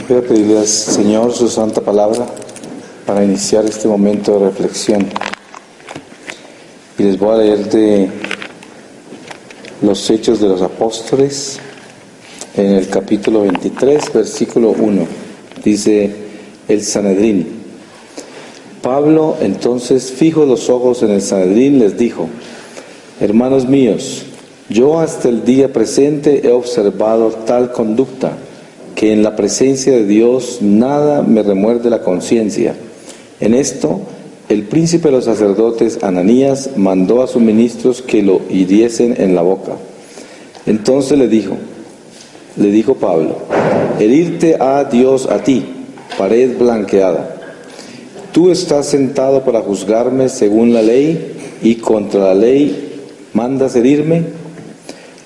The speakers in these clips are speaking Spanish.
Voy a pedirle al Señor su santa palabra para iniciar este momento de reflexión. Y les voy a leer de los Hechos de los Apóstoles en el capítulo 23, versículo 1. Dice el Sanedrín: Pablo entonces, fijo los ojos en el Sanedrín, les dijo: Hermanos míos, yo hasta el día presente he observado tal conducta, que en la presencia de Dios nada me remuerde la conciencia. En esto, el príncipe de los sacerdotes, Ananías, mandó a sus ministros que lo hiriesen en la boca. Entonces le dijo Pablo: herirte ha Dios a ti, pared blanqueada. Tú estás sentado para juzgarme según la ley, y contra la ley mandas herirme.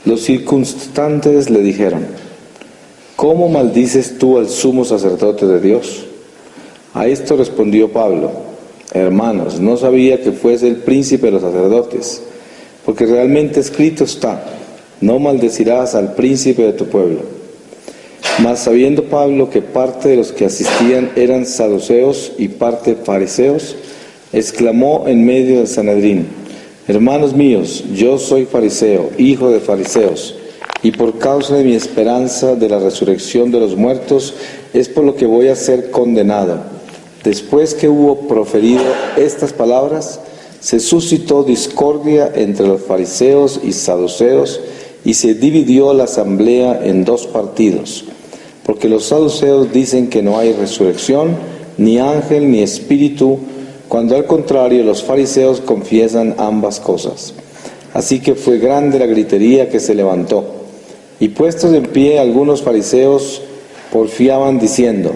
Los circunstantes le dijeron: ¿cómo maldices tú al sumo sacerdote de Dios? A esto respondió Pablo: hermanos, no sabía que fuese el príncipe de los sacerdotes, porque realmente escrito está: no maldecirás al príncipe de tu pueblo. Mas sabiendo Pablo que parte de los que asistían eran saduceos y parte fariseos, exclamó en medio del Sanedrín: hermanos míos, yo soy fariseo, hijo de fariseos, y por causa de mi esperanza de la resurrección de los muertos es por lo que voy a ser condenado. Después que hubo proferido estas palabras, se suscitó discordia entre los fariseos y saduceos, y se dividió la asamblea en dos partidos, porque los saduceos dicen que no hay resurrección, ni ángel, ni espíritu, cuando al contrario los fariseos confiesan ambas cosas. Así que fue grande la gritería que se levantó. Y puestos en pie, algunos fariseos porfiaban diciendo: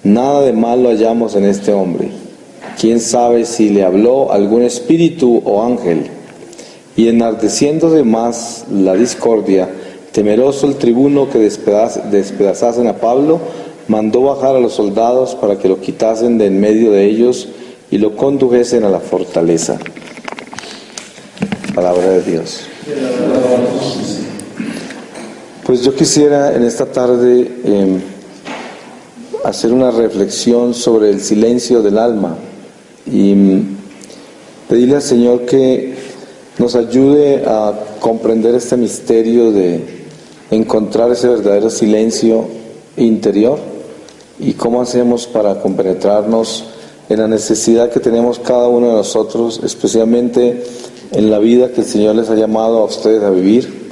nada de malo hallamos en este hombre. ¿Quién sabe si le habló algún espíritu o ángel? Y enardeciéndose más la discordia, temeroso el tribuno que despedazasen a Pablo, mandó bajar a los soldados para que lo quitasen de en medio de ellos y lo condujesen a la fortaleza. Palabra de Dios. Pues yo quisiera en esta tarde hacer una reflexión sobre el silencio del alma y pedirle al Señor que nos ayude a comprender este misterio de encontrar ese verdadero silencio interior y cómo hacemos para compenetrarnos en la necesidad que tenemos cada uno de nosotros, especialmente en la vida que el Señor les ha llamado a ustedes a vivir,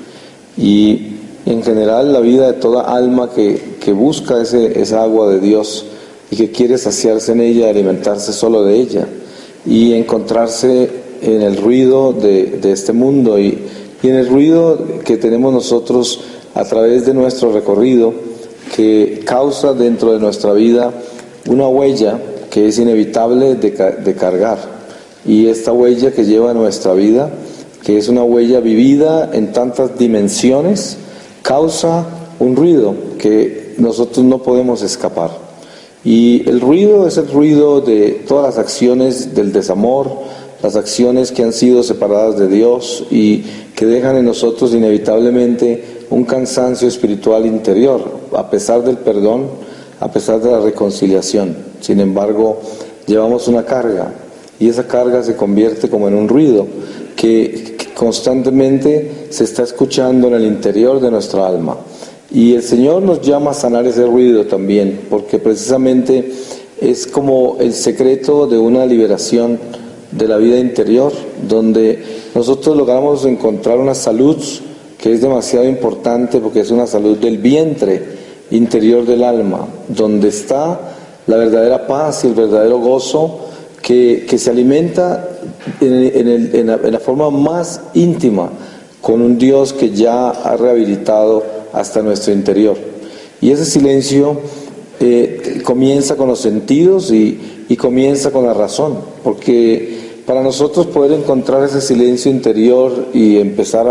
y en general la vida de toda alma que busca esa agua de Dios y que quiere saciarse en ella, alimentarse solo de ella y encontrarse en el ruido de este mundo y en el ruido que tenemos nosotros a través de nuestro recorrido, que causa dentro de nuestra vida una huella que es inevitable de cargar. Y esta huella que lleva nuestra vida, que es una huella vivida en tantas dimensiones, causa un ruido que nosotros no podemos escapar. Y el ruido es el ruido de todas las acciones del desamor, las acciones que han sido separadas de Dios y que dejan en nosotros inevitablemente un cansancio espiritual interior, a pesar del perdón, a pesar de la reconciliación. Sin embargo, llevamos una carga y esa carga se convierte como en un ruido que constantemente se está escuchando en el interior de nuestra alma. Y el Señor nos llama a sanar ese ruido también, porque precisamente es como el secreto de una liberación de la vida interior, donde nosotros logramos encontrar una salud que es demasiado importante, porque es una salud del vientre interior del alma, donde está la verdadera paz y el verdadero gozo que se alimenta en la forma más íntima con un Dios que ya ha rehabilitado hasta nuestro interior. Y ese silencio comienza con los sentidos y comienza con la razón, porque para nosotros poder encontrar ese silencio interior y empezar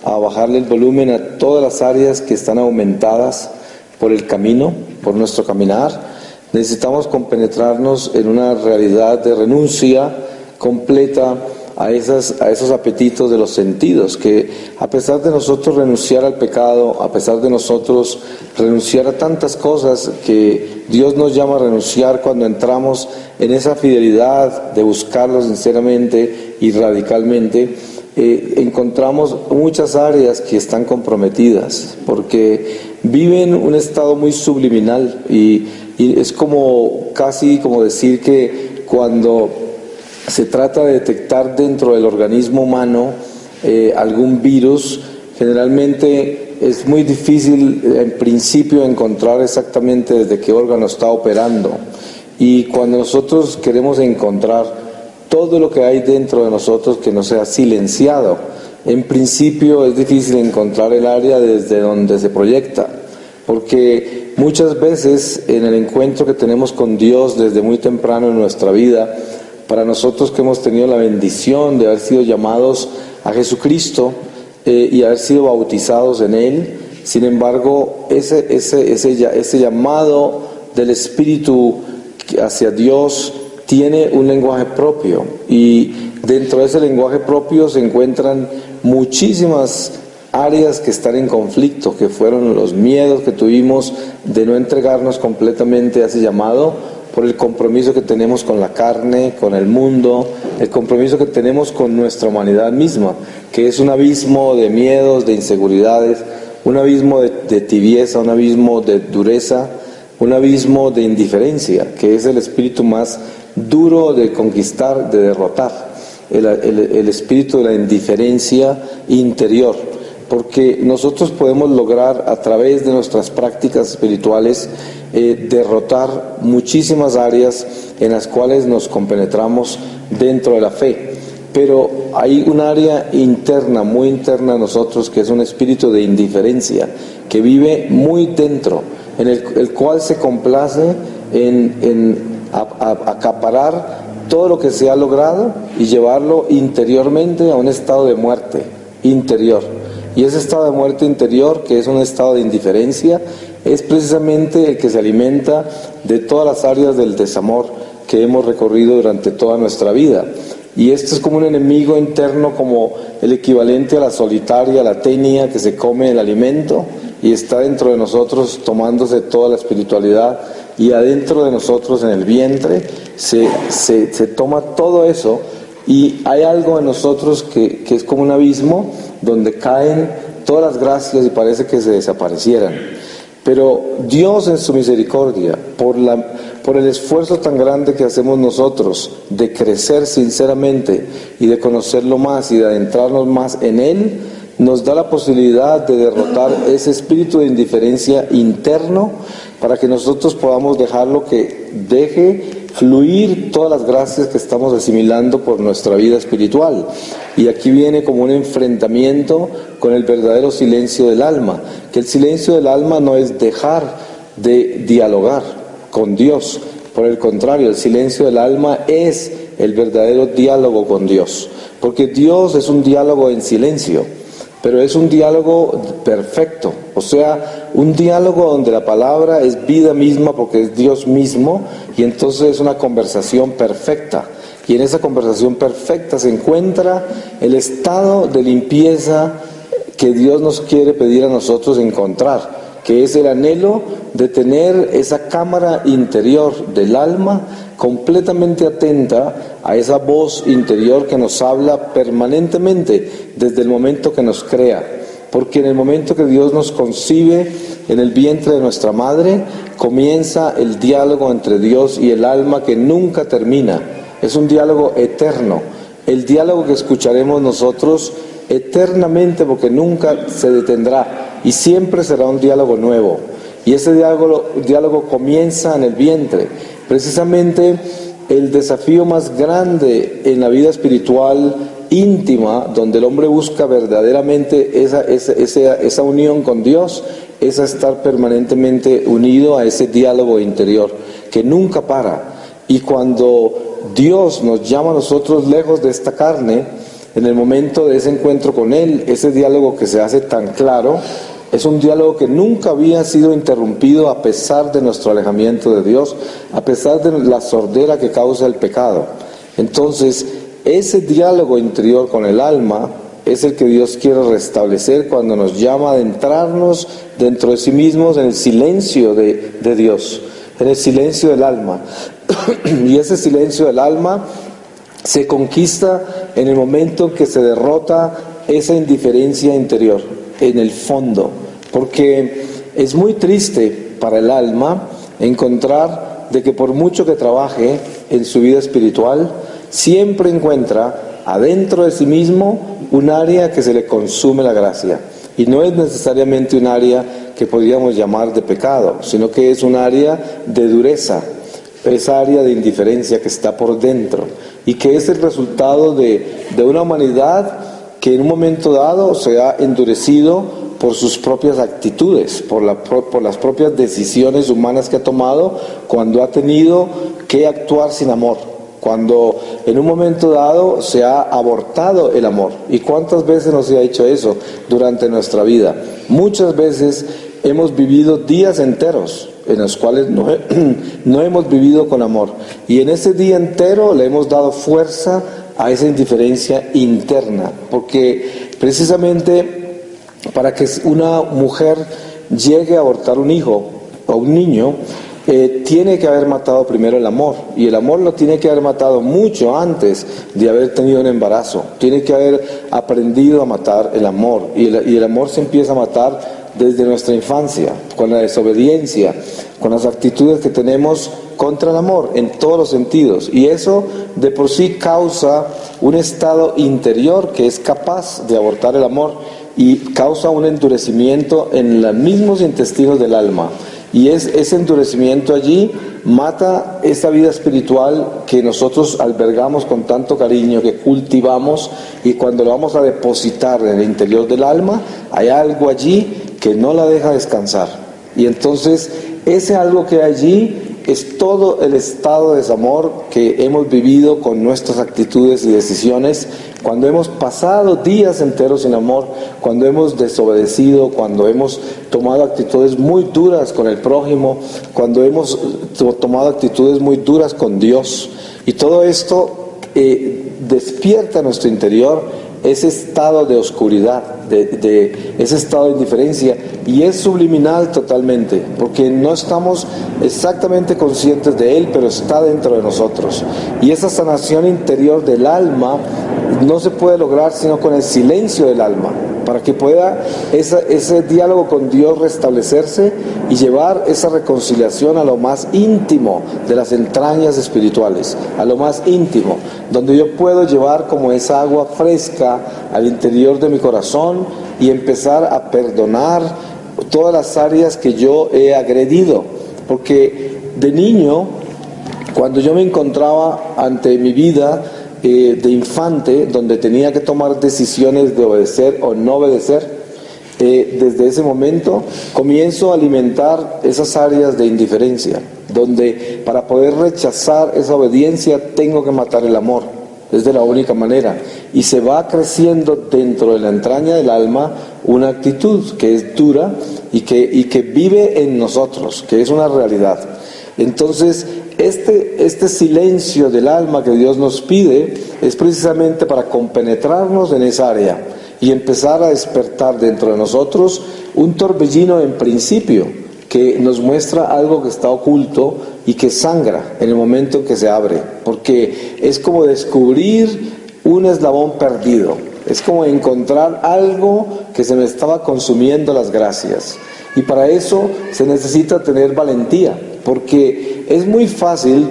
a bajarle el volumen a todas las áreas que están aumentadas por el camino, por nuestro caminar, necesitamos compenetrarnos en una realidad de renuncia completa a esos apetitos de los sentidos, que a pesar de nosotros renunciar al pecado, a pesar de nosotros renunciar a tantas cosas que Dios nos llama a renunciar cuando entramos en esa fidelidad de buscarlo sinceramente y radicalmente, encontramos muchas áreas que están comprometidas, porque viven un estado muy subliminal y es como casi como decir que cuando se trata de detectar dentro del organismo humano algún virus, generalmente es muy difícil en principio encontrar exactamente desde qué órgano está operando, y cuando nosotros queremos encontrar todo lo que hay dentro de nosotros que no sea silenciado, en principio es difícil encontrar el área desde donde se proyecta, porque muchas veces en el encuentro que tenemos con Dios desde muy temprano en nuestra vida, para nosotros que hemos tenido la bendición de haber sido llamados a Jesucristo y haber sido bautizados en Él, sin embargo ese llamado del Espíritu hacia Dios tiene un lenguaje propio, y dentro de ese lenguaje propio se encuentran muchísimas áreas que están en conflicto, que fueron los miedos que tuvimos de no entregarnos completamente a ese llamado por el compromiso que tenemos con la carne, con el mundo, el compromiso que tenemos con nuestra humanidad misma, que es un abismo de miedos, de inseguridades, un abismo de tibieza, un abismo de dureza, un abismo de indiferencia, que es el espíritu más duro de conquistar, de derrotar, el espíritu de la indiferencia interior, porque nosotros podemos lograr a través de nuestras prácticas espirituales derrotar muchísimas áreas en las cuales nos compenetramos dentro de la fe, pero hay un área interna, muy interna a nosotros, que es un espíritu de indiferencia, que vive muy dentro, en el cual se complace en acaparar todo lo que se ha logrado y llevarlo interiormente a un estado de muerte interior. Y ese estado de muerte interior, que es un estado de indiferencia, es precisamente el que se alimenta de todas las áreas del desamor que hemos recorrido durante toda nuestra vida. Y esto es como un enemigo interno, como el equivalente a la solitaria, a la tenia que se come el alimento y está dentro de nosotros tomándose toda la espiritualidad, y adentro de nosotros en el vientre se toma todo eso, y hay algo en nosotros que es como un abismo donde caen todas las gracias y parece que se desaparecieran. Pero Dios en su misericordia, por el esfuerzo tan grande que hacemos nosotros de crecer sinceramente y de conocerlo más y de adentrarnos más en Él, nos da la posibilidad de derrotar ese espíritu de indiferencia interno, para que nosotros podamos dejarlo que deje fluir todas las gracias que estamos asimilando por nuestra vida espiritual. Y aquí viene como un enfrentamiento con el verdadero silencio del alma, que el silencio del alma no es dejar de dialogar con Dios, por el contrario, el silencio del alma es el verdadero diálogo con Dios, porque Dios es un diálogo en silencio, pero es un diálogo perfecto, o sea, un diálogo donde la palabra es vida misma porque es Dios mismo, y entonces es una conversación perfecta, y en esa conversación perfecta se encuentra el estado de limpieza que Dios nos quiere pedir a nosotros encontrar, que es el anhelo de tener esa cámara interior del alma completamente atenta a esa voz interior que nos habla permanentemente desde el momento que nos crea, porque en el momento que Dios nos concibe en el vientre de nuestra madre, comienza el diálogo entre Dios y el alma que nunca termina, es un diálogo eterno, el diálogo que escucharemos nosotros eternamente, porque nunca se detendrá y siempre será un diálogo nuevo, y ese diálogo comienza en el vientre. Precisamente el desafío más grande en la vida espiritual íntima, donde el hombre busca verdaderamente esa unión con Dios, es estar permanentemente unido a ese diálogo interior que nunca para. Y cuando Dios nos llama a nosotros lejos de esta carne, en el momento de ese encuentro con Él, ese diálogo que se hace tan claro, es un diálogo que nunca había sido interrumpido a pesar de nuestro alejamiento de Dios, a pesar de la sordera que causa el pecado. Entonces, ese diálogo interior con el alma es el que Dios quiere restablecer cuando nos llama a adentrarnos dentro de sí mismos en el silencio de Dios, en el silencio del alma. Y ese silencio del alma se conquista en el momento en que se derrota esa indiferencia interior, en el fondo, porque es muy triste para el alma encontrar de que por mucho que trabaje en su vida espiritual, siempre encuentra adentro de sí mismo un área que se le consume la gracia. Y no es necesariamente un área que podríamos llamar de pecado, sino que es un área de dureza, esa área de indiferencia que está por dentro y que es el resultado de una humanidad que en un momento dado se ha endurecido por sus propias actitudes, por las propias decisiones humanas que ha tomado cuando ha tenido que actuar sin amor, cuando en un momento dado se ha abortado el amor. ¿Y cuántas veces nos ha hecho eso durante nuestra vida? Muchas veces hemos vivido días enteros en los cuales no hemos vivido con amor, y en ese día entero le hemos dado fuerza a esa indiferencia interna, porque precisamente para que una mujer llegue a abortar un hijo o un niño, tiene que haber matado primero el amor, y el amor lo tiene que haber matado mucho antes de haber tenido un embarazo. Tiene que haber aprendido a matar el amor, y el amor se empieza a matar desde nuestra infancia, con la desobediencia, con las actitudes que tenemos contra el amor en todos los sentidos, y eso de por sí causa un estado interior que es capaz de abortar el amor y causa un endurecimiento en los mismos intestinos del alma. Y ese endurecimiento allí mata esa vida espiritual que nosotros albergamos con tanto cariño, que cultivamos, y cuando lo vamos a depositar en el interior del alma, hay algo allí que no la deja descansar. Y entonces ese algo que hay allí es todo el estado de desamor que hemos vivido con nuestras actitudes y decisiones, cuando hemos pasado días enteros sin amor, cuando hemos desobedecido, cuando hemos tomado actitudes muy duras con el prójimo, cuando hemos tomado actitudes muy duras con Dios. Y todo esto despierta en nuestro interior ese estado de oscuridad, de ese estado de indiferencia, y es subliminal totalmente, porque no estamos exactamente conscientes de él, pero está dentro de nosotros. Y esa sanación interior del alma no se puede lograr sino con el silencio del alma, para que pueda ese diálogo con Dios restablecerse y llevar esa reconciliación a lo más íntimo de las entrañas espirituales, a lo más íntimo, donde yo puedo llevar como esa agua fresca al interior de mi corazón y empezar a perdonar todas las áreas que yo he agredido. Porque de niño, cuando yo me encontraba ante mi vida de infante, donde tenía que tomar decisiones de obedecer o no obedecer, desde ese momento comienzo a alimentar esas áreas de indiferencia, donde para poder rechazar esa obediencia tengo que matar el amor. Es de la única manera, y se va creciendo dentro de la entraña del alma una actitud que es dura y que vive en nosotros, que es una realidad. Entonces este silencio del alma que Dios nos pide es precisamente para compenetrarnos en esa área y empezar a despertar dentro de nosotros un torbellino en principio que nos muestra algo que está oculto y que sangra en el momento en que se abre, porque es como descubrir un eslabón perdido, es como encontrar algo que se me estaba consumiendo las gracias. Y para eso se necesita tener valentía, porque es muy fácil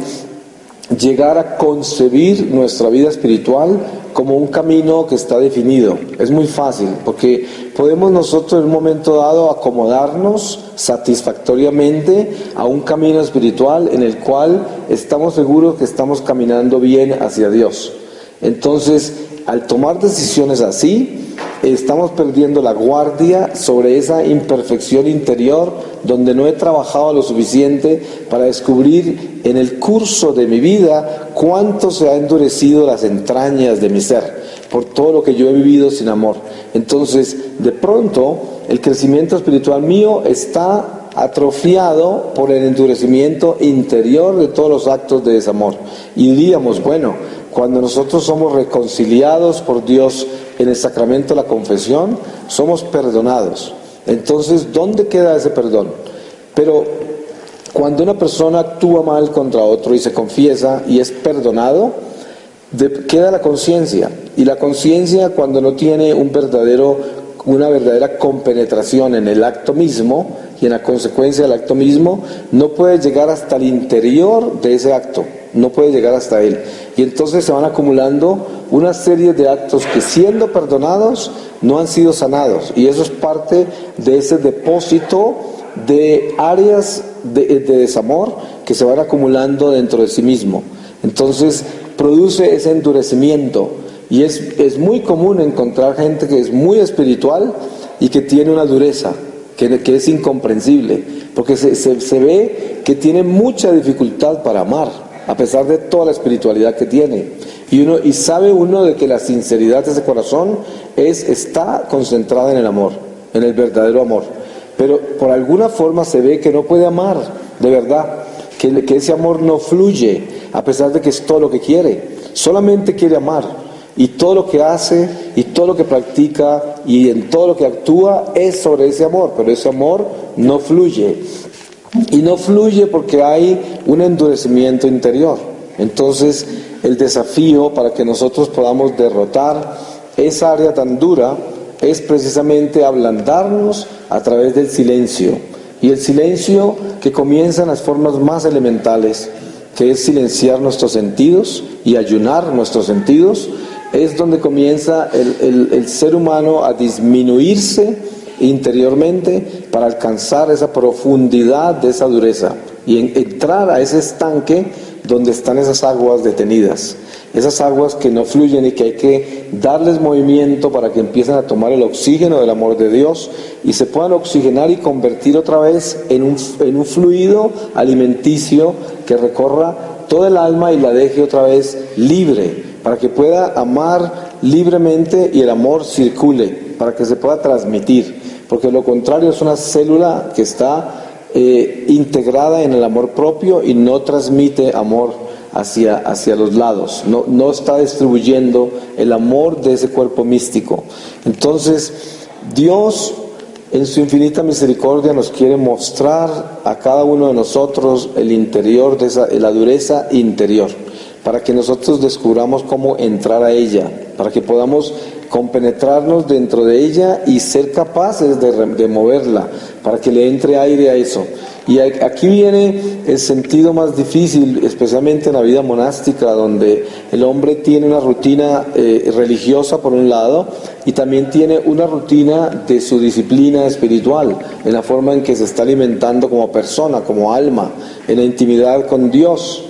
llegar a concebir nuestra vida espiritual como un camino que está definido. Es muy fácil, porque podemos nosotros en un momento dado acomodarnos satisfactoriamente a un camino espiritual en el cual estamos seguros que estamos caminando bien hacia Dios. Entonces, al tomar decisiones así, estamos perdiendo la guardia sobre esa imperfección interior donde no he trabajado lo suficiente para descubrir en el curso de mi vida cuánto se ha endurecido las entrañas de mi ser por todo lo que yo he vivido sin amor. Entonces, de pronto, el crecimiento espiritual mío está atrofiado por el endurecimiento interior de todos los actos de desamor. Y diríamos, bueno, cuando nosotros somos reconciliados por Dios en el sacramento de la confesión, somos perdonados. Entonces, ¿dónde queda ese perdón? Pero cuando una persona actúa mal contra otro y se confiesa y es perdonado, queda la conciencia. Y la conciencia, cuando no tiene una verdadera compenetración en el acto mismo y en la consecuencia del acto mismo, no puede llegar hasta el interior de ese acto, no puede llegar hasta él. Y entonces se van acumulando una serie de actos que, siendo perdonados, no han sido sanados. Y eso es parte de ese depósito de áreas de desamor que se van acumulando dentro de sí mismo. Entonces produce ese endurecimiento. Y es muy común encontrar gente que es muy espiritual y que tiene una dureza, que es incomprensible, porque se ve que tiene mucha dificultad para amar, a pesar de toda la espiritualidad que tiene. Y sabe uno de que la sinceridad de ese corazón está concentrada en el amor, en el verdadero amor. Pero por alguna forma se ve que no puede amar de verdad, que ese amor no fluye, a pesar de que es todo lo que quiere. Solamente quiere amar. Y todo lo que hace, y todo lo que practica, y en todo lo que actúa es sobre ese amor, pero ese amor no fluye. Y no fluye porque hay un endurecimiento interior. Entonces, el desafío para que nosotros podamos derrotar esa área tan dura es precisamente ablandarnos a través del silencio. Y el silencio, que comienza en las formas más elementales, que es silenciar nuestros sentidos y ayunar nuestros sentidos, es donde comienza el ser humano a disminuirse interiormente para alcanzar esa profundidad de esa dureza y entrar a ese estanque donde están esas aguas detenidas, esas aguas que no fluyen y que hay que darles movimiento para que empiecen a tomar el oxígeno del amor de Dios y se puedan oxigenar y convertir otra vez en un fluido alimenticio que recorra toda el alma y la deje otra vez libre, para que pueda amar libremente y el amor circule, para que se pueda transmitir, porque lo contrario es una célula que está integrada en el amor propio y no transmite amor hacia los lados, no está distribuyendo el amor de ese cuerpo místico. Entonces, Dios, en su infinita misericordia, nos quiere mostrar a cada uno de nosotros el interior de la dureza interior, para que nosotros descubramos cómo entrar a ella, para que podamos compenetrarnos dentro de ella y ser capaces de moverla, para que le entre aire a eso. Y aquí viene el sentido más difícil, especialmente en la vida monástica, donde el hombre tiene una rutina religiosa por un lado, y también tiene una rutina de su disciplina espiritual, en la forma en que se está alimentando como persona, como alma, en la intimidad con Dios.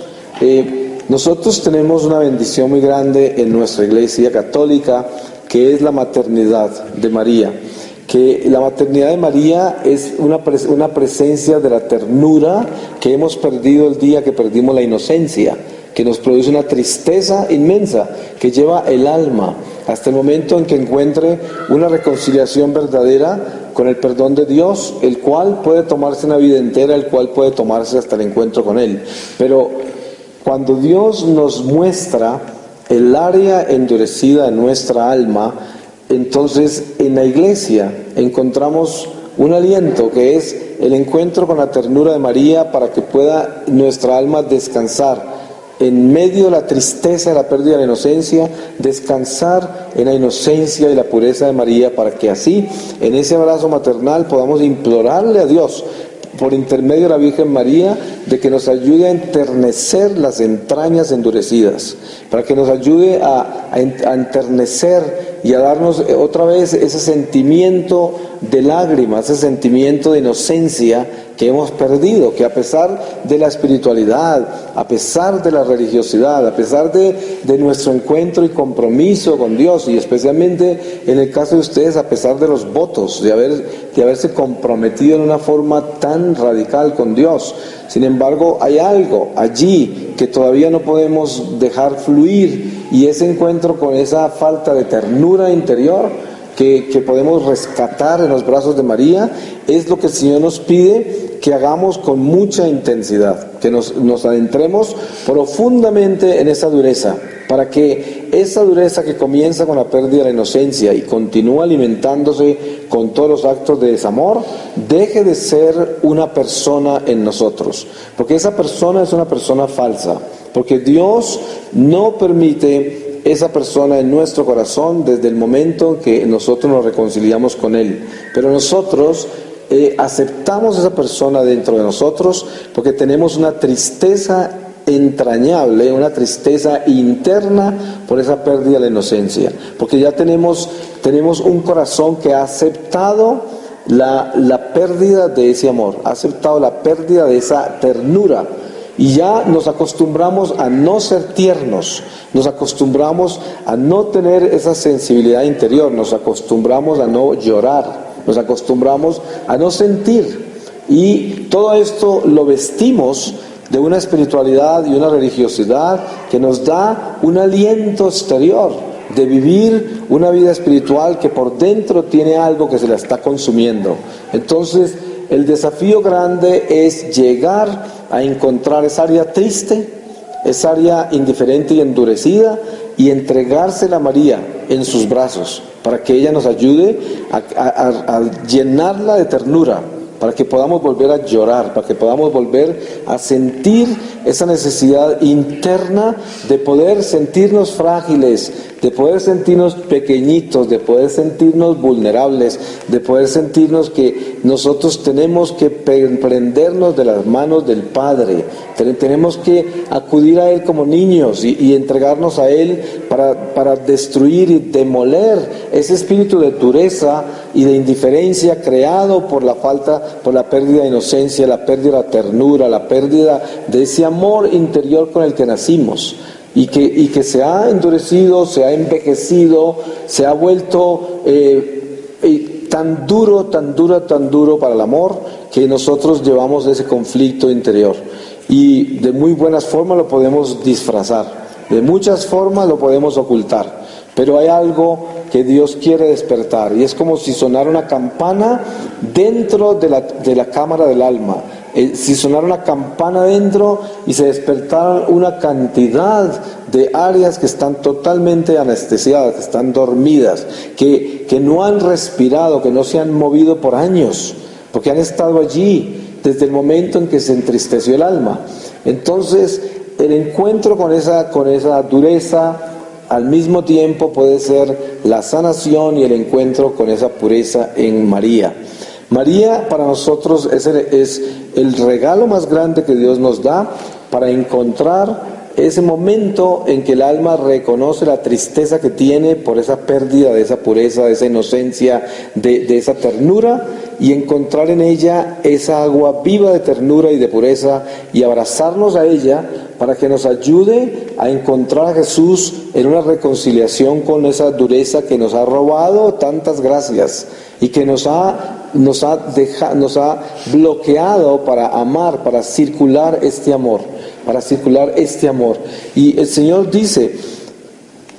Nosotros tenemos una bendición muy grande en nuestra Iglesia Católica, que es la maternidad de María. Que la maternidad de María es una presencia de la ternura que hemos perdido el día que perdimos la inocencia, que nos produce una tristeza inmensa, que lleva el alma hasta el momento en que encuentre una reconciliación verdadera con el perdón de Dios, el cual puede tomarse una vida entera, el cual puede tomarse hasta el encuentro con Él. Pero cuando Dios nos muestra el área endurecida de nuestra alma, entonces en la Iglesia encontramos un aliento que es el encuentro con la ternura de María, para que pueda nuestra alma descansar en medio de la tristeza de la pérdida de la inocencia, descansar en la inocencia y la pureza de María, para que así, en ese abrazo maternal, podamos implorarle a Dios, por intermedio de la Virgen María, de que nos ayude a enternecer las entrañas endurecidas, para que nos ayude a enternecer y a darnos otra vez ese sentimiento de lágrimas, ese sentimiento de inocencia que hemos perdido, que a pesar de la espiritualidad, a pesar de la religiosidad, a pesar de nuestro encuentro y compromiso con Dios, y especialmente en el caso de ustedes, a pesar de los votos, de haberse comprometido en una forma tan radical con Dios, sin embargo hay algo allí que todavía no podemos dejar fluir, y ese encuentro con esa falta de ternura interior que podemos rescatar en los brazos de María es lo que el Señor nos pide que hagamos con mucha intensidad, que nos adentremos profundamente en esa dureza, para que esa dureza que comienza con la pérdida de la inocencia y continúa alimentándose con todos los actos de desamor, deje de ser una persona en nosotros, porque esa persona es una persona falsa, porque Dios no permite esa persona en nuestro corazón desde el momento que nosotros nos reconciliamos con Él, pero nosotros aceptamos esa persona dentro de nosotros porque tenemos una tristeza entrañable, una tristeza interna por esa pérdida de la inocencia, porque ya tenemos un corazón que ha aceptado la pérdida de ese amor, ha aceptado la pérdida de esa ternura, y ya nos acostumbramos a no ser tiernos, nos acostumbramos a no tener esa sensibilidad interior, nos acostumbramos a no llorar, nos acostumbramos a no sentir, y todo esto lo vestimos de una espiritualidad y una religiosidad que nos da un aliento exterior de vivir una vida espiritual que por dentro tiene algo que se la está consumiendo. Entonces, el desafío grande es llegar a encontrar esa área triste, esa área indiferente y endurecida, y entregársela a María en sus brazos, para que ella nos ayude a llenarla de ternura, para que podamos volver a llorar, para que podamos volver a sentir esa necesidad interna de poder sentirnos frágiles, de poder sentirnos pequeñitos, de poder sentirnos vulnerables, de poder sentirnos que nosotros tenemos que prendernos de las manos del Padre, tenemos que acudir a Él como niños y entregarnos a Él para destruir y demoler ese espíritu de dureza y de indiferencia creado por la pérdida de inocencia, la pérdida de la ternura, la pérdida de ese amor interior con el que nacimos, y que se ha endurecido, se ha envejecido, se ha vuelto tan duro para el amor, que nosotros llevamos ese conflicto interior, y de muy buenas formas lo podemos disfrazar, de muchas formas lo podemos ocultar, pero hay algo que Dios quiere despertar, y es como si sonara una campana dentro de la cámara del alma. Si sonara una campana dentro y se despertaran una cantidad de áreas que están totalmente anestesiadas, que están dormidas, que no han respirado, que no se han movido por años, porque han estado allí desde el momento en que se entristeció el alma. Entonces, el encuentro con esa dureza al mismo tiempo puede ser la sanación y el encuentro con esa pureza en María. María para nosotros es el regalo más grande que Dios nos da para encontrar ese momento en que el alma reconoce la tristeza que tiene por esa pérdida de esa pureza, de esa inocencia, de esa ternura, y encontrar en ella esa agua viva de ternura y de pureza, y abrazarnos a ella para que nos ayude a encontrar a Jesús en una reconciliación con esa dureza que nos ha robado tantas gracias y que nos ha bloqueado para amar, para circular este amor, Y el Señor dice,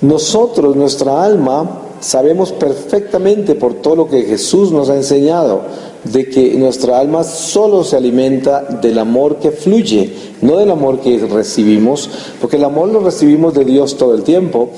nosotros, nuestra alma, sabemos perfectamente por todo lo que Jesús nos ha enseñado, de que nuestra alma solo se alimenta del amor que fluye, no del amor que recibimos, porque el amor lo recibimos de Dios todo el tiempo,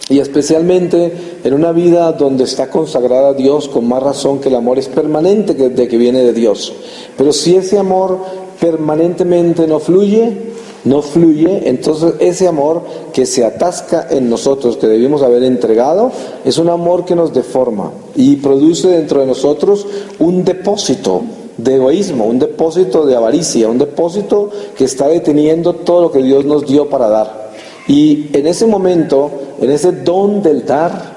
y especialmente en una vida donde está consagrada a Dios, con más razón que el amor es permanente de que viene de Dios. Pero si ese amor permanentemente no fluye, entonces ese amor que se atasca en nosotros, que debimos haber entregado, es un amor que nos deforma y produce dentro de nosotros un depósito de egoísmo, un depósito de avaricia, un depósito que está deteniendo todo lo que Dios nos dio para dar. Y en ese momento, en ese don del dar,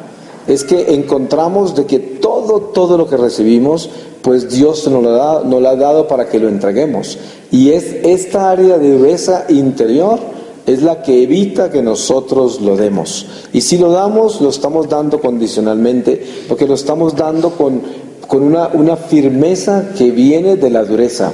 es que encontramos de que todo lo que recibimos, pues Dios nos lo ha dado para que lo entreguemos. Y es esta área de dureza interior es la que evita que nosotros lo demos. Y si lo damos, lo estamos dando condicionalmente, porque lo estamos dando con una firmeza que viene de la dureza.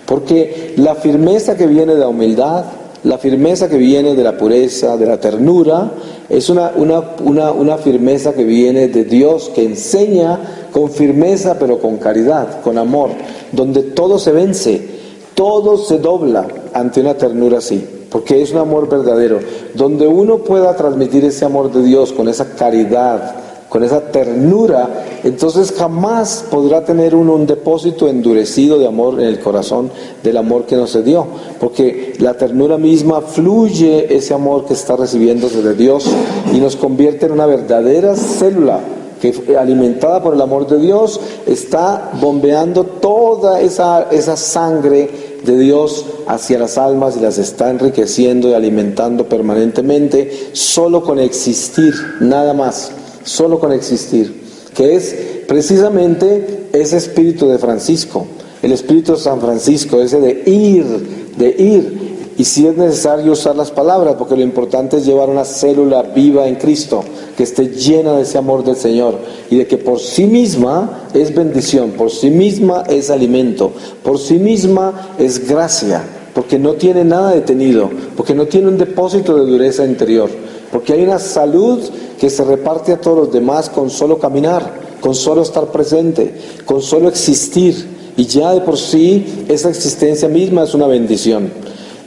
Porque la firmeza que viene de la humildad, la firmeza que viene de la pureza, de la ternura, es una firmeza que viene de Dios, que enseña con firmeza pero con caridad, con amor. donde todo se vence, todo se dobla ante una ternura así, porque es un amor verdadero, donde uno pueda transmitir ese amor de Dios con esa caridad, con esa ternura, entonces jamás podrá tener uno un depósito endurecido de amor en el corazón, del amor que nos se dio, porque la ternura misma fluye ese amor que está recibiéndose de Dios y nos convierte en una verdadera célula que, alimentada por el amor de Dios, está bombeando toda esa sangre de Dios hacia las almas y las está enriqueciendo y alimentando permanentemente, solo con existir, nada más, solo con existir, que es precisamente ese espíritu de Francisco, el espíritu de San Francisco, ese de ir, y si es necesario usar las palabras, porque lo importante es llevar una célula viva en Cristo, que esté llena de ese amor del Señor, y de que por sí misma es bendición, por sí misma es alimento, por sí misma es gracia, porque no tiene nada detenido, porque no tiene un depósito de dureza interior, porque hay una salud que se reparte a todos los demás con solo caminar, con solo estar presente, con solo existir, y ya de por sí esa existencia misma es una bendición.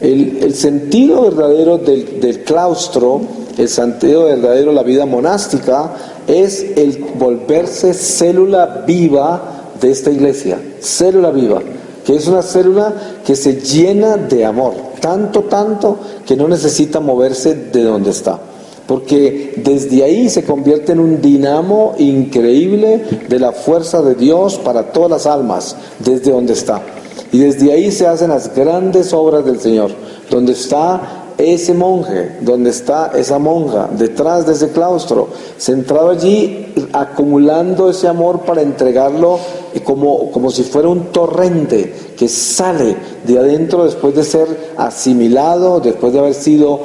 El sentido verdadero del claustro, el sentido verdadero de la vida monástica, es el volverse célula viva de esta iglesia, célula viva, que es una célula que se llena de amor, tanto que no necesita moverse de donde está, porque desde ahí se convierte en un dinamo increíble de la fuerza de Dios para todas las almas, desde donde está. Y desde ahí se hacen las grandes obras del Señor, donde está ese monje, donde está esa monja, detrás de ese claustro, centrado allí, acumulando ese amor para entregarlo como si fuera un torrente que sale de adentro después de ser asimilado, después de haber sido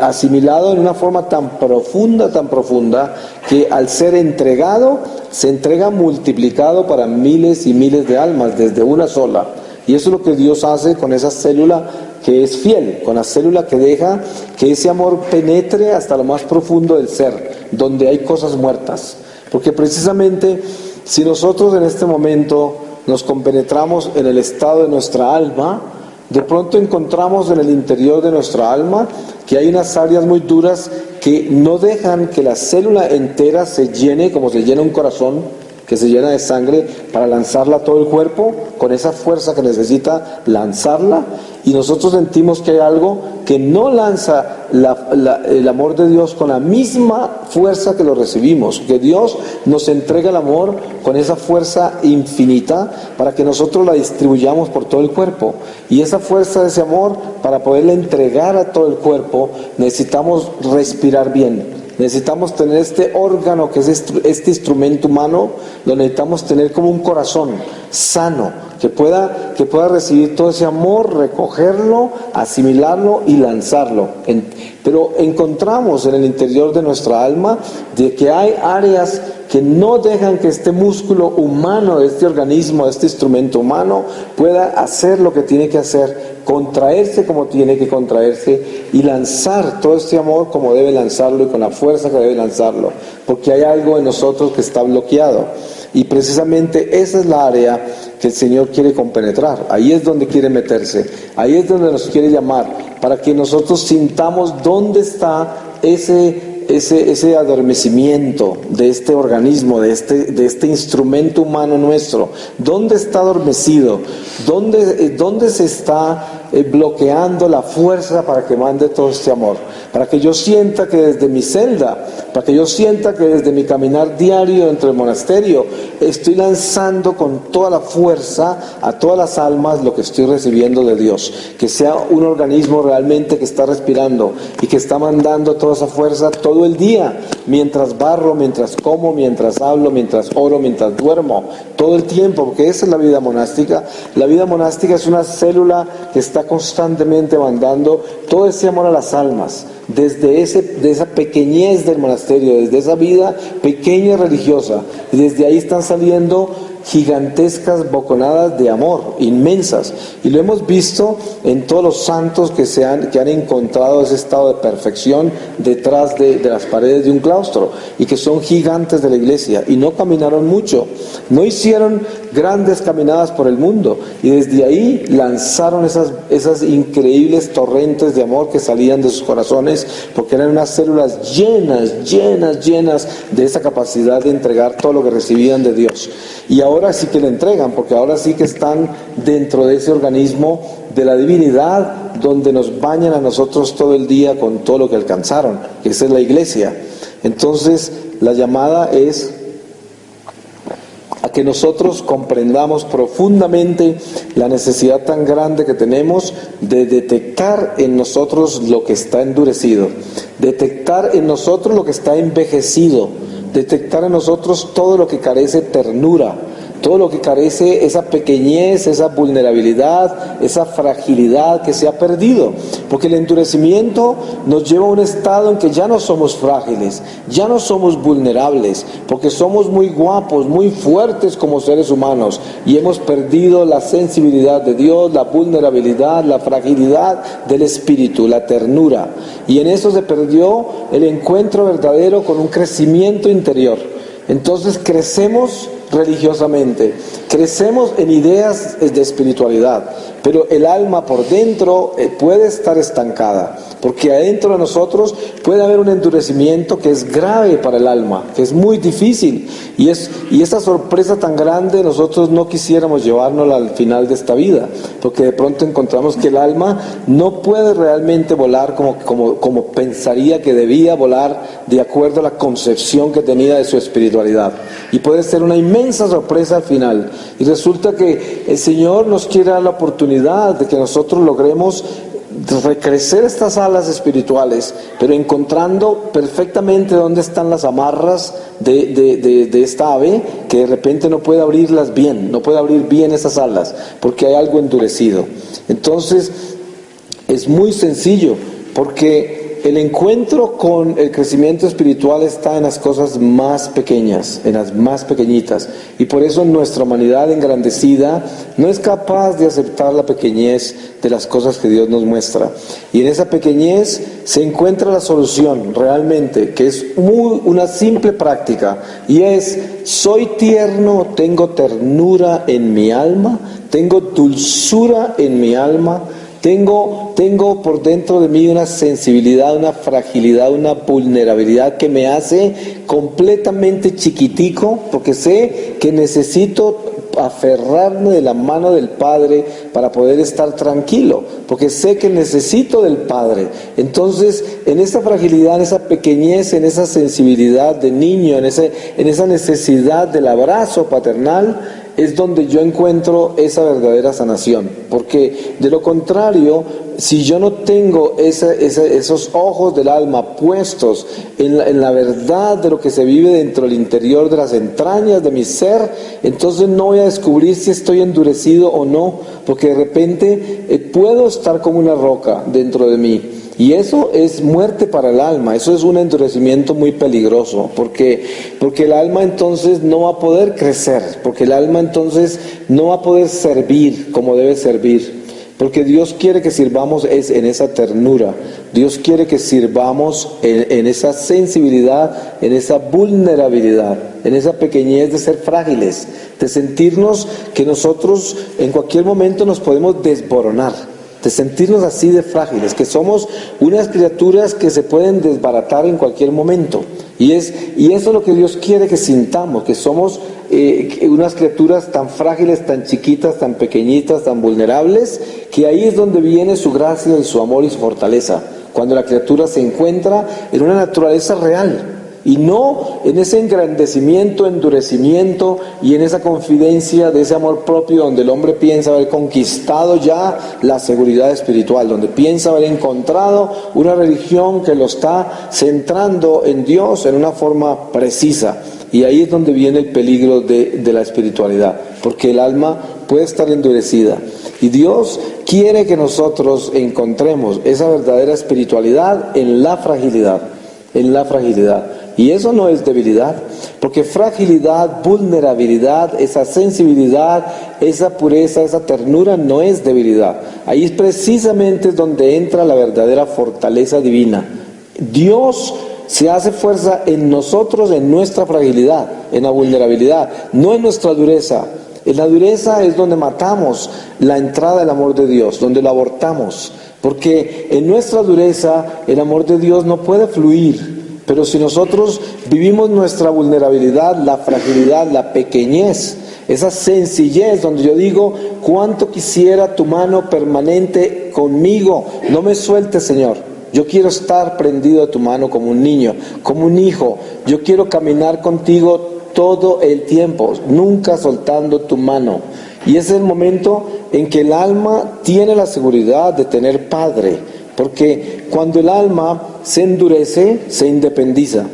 asimilado en una forma tan profunda, que al ser entregado, se entrega multiplicado para miles y miles de almas desde una sola. Y eso es lo que Dios hace con esa célula que es fiel, con la célula que deja que ese amor penetre hasta lo más profundo del ser, donde hay cosas muertas. Porque precisamente si nosotros en este momento nos compenetramos en el estado de nuestra alma, de pronto encontramos en el interior de nuestra alma que hay unas áreas muy duras que no dejan que la célula entera se llene como se llena un corazón, que se llena de sangre, para lanzarla a todo el cuerpo, con esa fuerza que necesita lanzarla, y nosotros sentimos que hay algo que no lanza el amor de Dios con la misma fuerza que lo recibimos, que Dios nos entrega el amor con esa fuerza infinita para que nosotros la distribuyamos por todo el cuerpo, y esa fuerza de ese amor, para poderla entregar a todo el cuerpo, necesitamos respirar bien. Necesitamos tener este órgano que es este instrumento humano, lo necesitamos tener como un corazón sano, que pueda recibir todo ese amor, recogerlo, asimilarlo y lanzarlo. Pero encontramos en el interior de nuestra alma de que hay áreas que no dejan que este músculo humano, este organismo, este instrumento humano pueda hacer lo que tiene que hacer, contraerse como tiene que contraerse y lanzar todo este amor como debe lanzarlo y con la fuerza que debe lanzarlo, porque hay algo en nosotros que está bloqueado, y precisamente esa es la área que el Señor quiere compenetrar. Ahí es donde quiere meterse, ahí es donde nos quiere llamar, para que nosotros sintamos dónde está ese adormecimiento de este organismo, de este instrumento humano nuestro. ¿Dónde está adormecido? ¿Dónde se está bloqueando la fuerza para que mande todo este amor? Para que yo sienta que desde mi celda, para que yo sienta que desde mi caminar diario dentro del monasterio, estoy lanzando con toda la fuerza a todas las almas lo que estoy recibiendo de Dios. Que sea un organismo realmente que está respirando y que está mandando toda esa fuerza todo el día, mientras barro, mientras como, mientras hablo, mientras oro, mientras duermo, todo el tiempo, porque esa es la vida monástica. La vida monástica es una célula que está constantemente mandando todo ese amor a las almas, de esa pequeñez del monasterio, desde esa vida pequeña religiosa, y desde ahí están saliendo gigantescas boconadas de amor, inmensas, y lo hemos visto en todos los santos que han encontrado ese estado de perfección detrás de las paredes de un claustro, y que son gigantes de la iglesia, y no caminaron mucho, no hicieron grandes caminadas por el mundo, y desde ahí lanzaron esas increíbles torrentes de amor que salían de sus corazones, porque eran unas células llenas de esa capacidad de entregar todo lo que recibían de Dios. Y ahora sí que le entregan, porque ahora sí que están dentro de ese organismo de la divinidad, donde nos bañan a nosotros todo el día con todo lo que alcanzaron, que esa es la iglesia. Entonces la llamada es a que nosotros comprendamos profundamente la necesidad tan grande que tenemos de detectar en nosotros lo que está endurecido, detectar en nosotros lo que está envejecido, detectar en nosotros todo lo que carece ternura, todo lo que carece esa pequeñez, esa vulnerabilidad, esa fragilidad que se ha perdido. Porque el endurecimiento nos lleva a un estado en que ya no somos frágiles, ya no somos vulnerables, porque somos muy guapos, muy fuertes como seres humanos, y hemos perdido la sensibilidad de Dios, la vulnerabilidad, la fragilidad del espíritu, la ternura. Y en eso se perdió el encuentro verdadero con un crecimiento interior. Entonces crecemos religiosamente, crecemos en ideas de espiritualidad, pero el alma por dentro puede estar estancada, porque adentro de nosotros puede haber un endurecimiento que es grave para el alma, que es muy difícil, y esa sorpresa tan grande nosotros no quisiéramos llevárnosla al final de esta vida, porque de pronto encontramos que el alma no puede realmente volar como pensaría que debía volar, de acuerdo a la concepción que tenía de su espiritualidad, y puede ser una inmensa sorpresa al final. Y resulta que el Señor nos quiere dar la oportunidad de que nosotros logremos recrecer estas alas espirituales, pero encontrando perfectamente dónde están las amarras de esta ave, que de repente no puede abrirlas bien, no puede abrir bien esas alas, porque hay algo endurecido. Entonces es muy sencillo, porque el encuentro con el crecimiento espiritual está en las cosas más pequeñas, en las más pequeñitas, y por eso nuestra humanidad engrandecida no es capaz de aceptar la pequeñez de las cosas que Dios nos muestra, y en esa pequeñez se encuentra la solución realmente, que es una simple práctica, y es: soy tierno, tengo ternura en mi alma, tengo dulzura en mi alma, tengo por dentro de mí una sensibilidad, una fragilidad, una vulnerabilidad que me hace completamente chiquitico, porque sé que necesito aferrarme de la mano del Padre para poder estar tranquilo, porque sé que necesito del Padre. Entonces, en esa fragilidad, en esa pequeñez, en esa sensibilidad de niño, en esa necesidad del abrazo paternal, es donde yo encuentro esa verdadera sanación, porque de lo contrario, si yo no tengo esos ojos del alma puestos en la verdad de lo que se vive dentro del interior de las entrañas de mi ser, entonces no voy a descubrir si estoy endurecido o no, porque de repente puedo estar como una roca dentro de mí. Y eso es muerte para el alma, eso es un endurecimiento muy peligroso, porque el alma entonces no va a poder crecer, porque el alma entonces no va a poder servir como debe servir, porque Dios quiere que sirvamos en esa ternura, Dios quiere que sirvamos en esa sensibilidad, en esa vulnerabilidad, en esa pequeñez de ser frágiles, de sentirnos que nosotros en cualquier momento nos podemos desboronar, de sentirnos así de frágiles, que somos unas criaturas que se pueden desbaratar en cualquier momento, y eso es lo que Dios quiere que sintamos, que somos unas criaturas tan frágiles, tan chiquitas, tan pequeñitas, tan vulnerables, que ahí es donde viene su gracia y su amor y su fortaleza, cuando la criatura se encuentra en una naturaleza real, y no en ese engrandecimiento, endurecimiento y en esa confidencia de ese amor propio donde el hombre piensa haber conquistado ya la seguridad espiritual, donde piensa haber encontrado una religión que lo está centrando en Dios en una forma precisa. Y ahí es donde viene el peligro de la espiritualidad, porque el alma puede estar endurecida. Y Dios quiere que nosotros encontremos esa verdadera espiritualidad en la fragilidad, en la fragilidad. Y eso no es debilidad, porque fragilidad, vulnerabilidad, esa sensibilidad, esa pureza, esa ternura no es debilidad. Ahí es precisamente donde entra la verdadera fortaleza divina. Dios se hace fuerza en nosotros, en nuestra fragilidad, en la vulnerabilidad, no en nuestra dureza. En la dureza es donde matamos la entrada del amor de Dios, donde lo abortamos. Porque en nuestra dureza el amor de Dios no puede fluir. Pero si nosotros vivimos nuestra vulnerabilidad, la fragilidad, la pequeñez, esa sencillez donde yo digo, cuánto quisiera tu mano permanente conmigo, no me sueltes, Señor. Yo quiero estar prendido a tu mano como un niño, como un hijo. Yo quiero caminar contigo todo el tiempo, nunca soltando tu mano. Y ese es el momento en que el alma tiene la seguridad de tener Padre, porque cuando el alma se endurece, se independiza.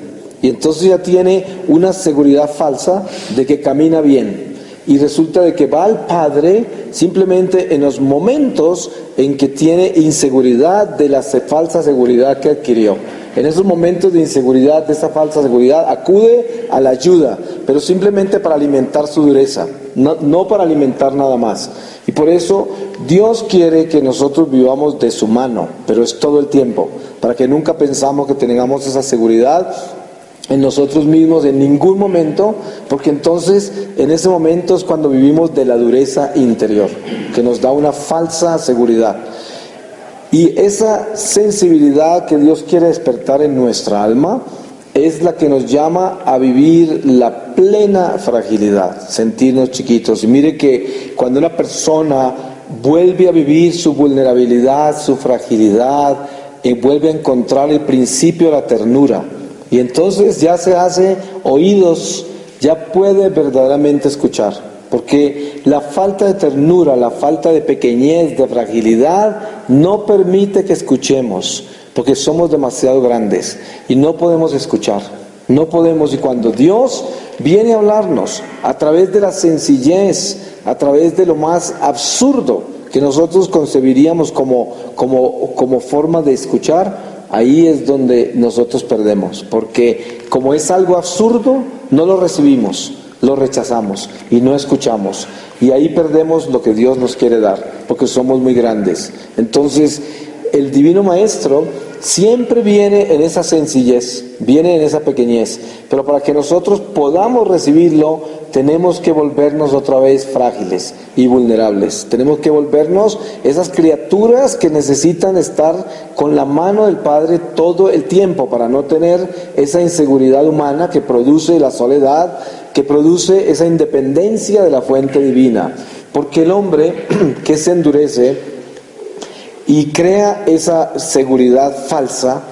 Y entonces ya tiene una seguridad falsa de que camina bien. Y resulta de que va al Padre simplemente en los momentos en que tiene inseguridad de la falsa seguridad que adquirió. En esos momentos de inseguridad, de esa falsa seguridad, acude a la ayuda, pero simplemente para alimentar su dureza, no para alimentar nada más. Y por eso Dios quiere que nosotros vivamos de su mano, pero es todo el tiempo, para que nunca pensamos que tengamos esa seguridad en nosotros mismos en ningún momento, porque entonces en ese momento es cuando vivimos de la dureza interior, que nos da una falsa seguridad. Y esa sensibilidad que Dios quiere despertar en nuestra alma es la que nos llama a vivir la plena fragilidad, sentirnos chiquitos. Y mire que cuando una persona vuelve a vivir su vulnerabilidad, su fragilidad, vuelve a encontrar el principio de la ternura, y entonces ya se hace oídos, ya puede verdaderamente escuchar. Porque la falta de ternura, la falta de pequeñez, de fragilidad, no permite que escuchemos, porque somos demasiado grandes y no podemos escuchar, no podemos. Y cuando Dios viene a hablarnos a través de la sencillez, a través de lo más absurdo que nosotros concebiríamos como forma de escuchar, ahí es donde nosotros perdemos, porque como es algo absurdo, no lo recibimos, lo rechazamos y no escuchamos, y ahí perdemos lo que Dios nos quiere dar, porque somos muy grandes. Entonces el Divino Maestro siempre viene en esa sencillez, viene en esa pequeñez, pero para que nosotros podamos recibirlo, tenemos que volvernos otra vez frágiles y vulnerables. Tenemos que volvernos esas criaturas que necesitan estar con la mano del Padre todo el tiempo, para no tener esa inseguridad humana que produce la soledad, que produce esa independencia de la fuente divina. Porque el hombre que se endurece y crea esa seguridad falsa,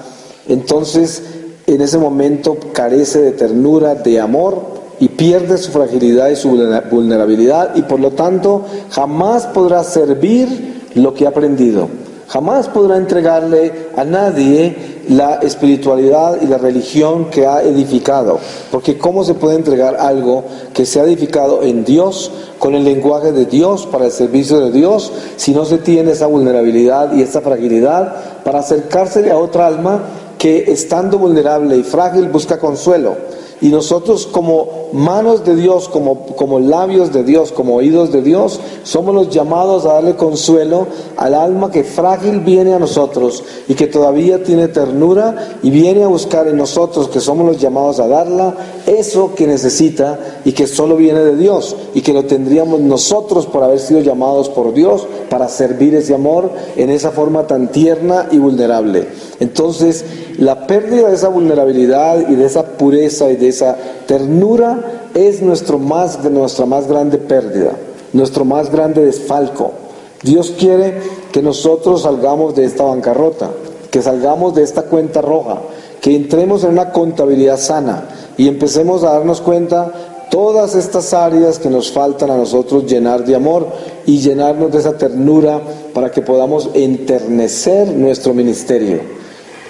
entonces en ese momento carece de ternura, de amor, y pierde su fragilidad y su vulnerabilidad, y por lo tanto jamás podrá servir lo que ha aprendido, jamás podrá entregarle a nadie la espiritualidad y la religión que ha edificado, porque ¿cómo se puede entregar algo que se ha edificado en Dios, con el lenguaje de Dios, para el servicio de Dios, si no se tiene esa vulnerabilidad y esa fragilidad para acercarse a otra alma que, estando vulnerable y frágil, busca consuelo? Y nosotros, como manos de Dios, como labios de Dios, como oídos de Dios, somos los llamados a darle consuelo al alma que frágil viene a nosotros y que todavía tiene ternura, y viene a buscar en nosotros, que somos los llamados a darla, eso que necesita y que solo viene de Dios, y que lo tendríamos nosotros por haber sido llamados por Dios para servir ese amor en esa forma tan tierna y vulnerable. Entonces, la pérdida de esa vulnerabilidad y de esa pureza y de esa ternura es nuestra más grande pérdida, nuestro más grande desfalco. Dios quiere que nosotros salgamos de esta bancarrota, que salgamos de esta cuenta roja, que entremos en una contabilidad sana y empecemos a darnos cuenta todas estas áreas que nos faltan a nosotros llenar de amor y llenarnos de esa ternura, para que podamos enternecer nuestro ministerio.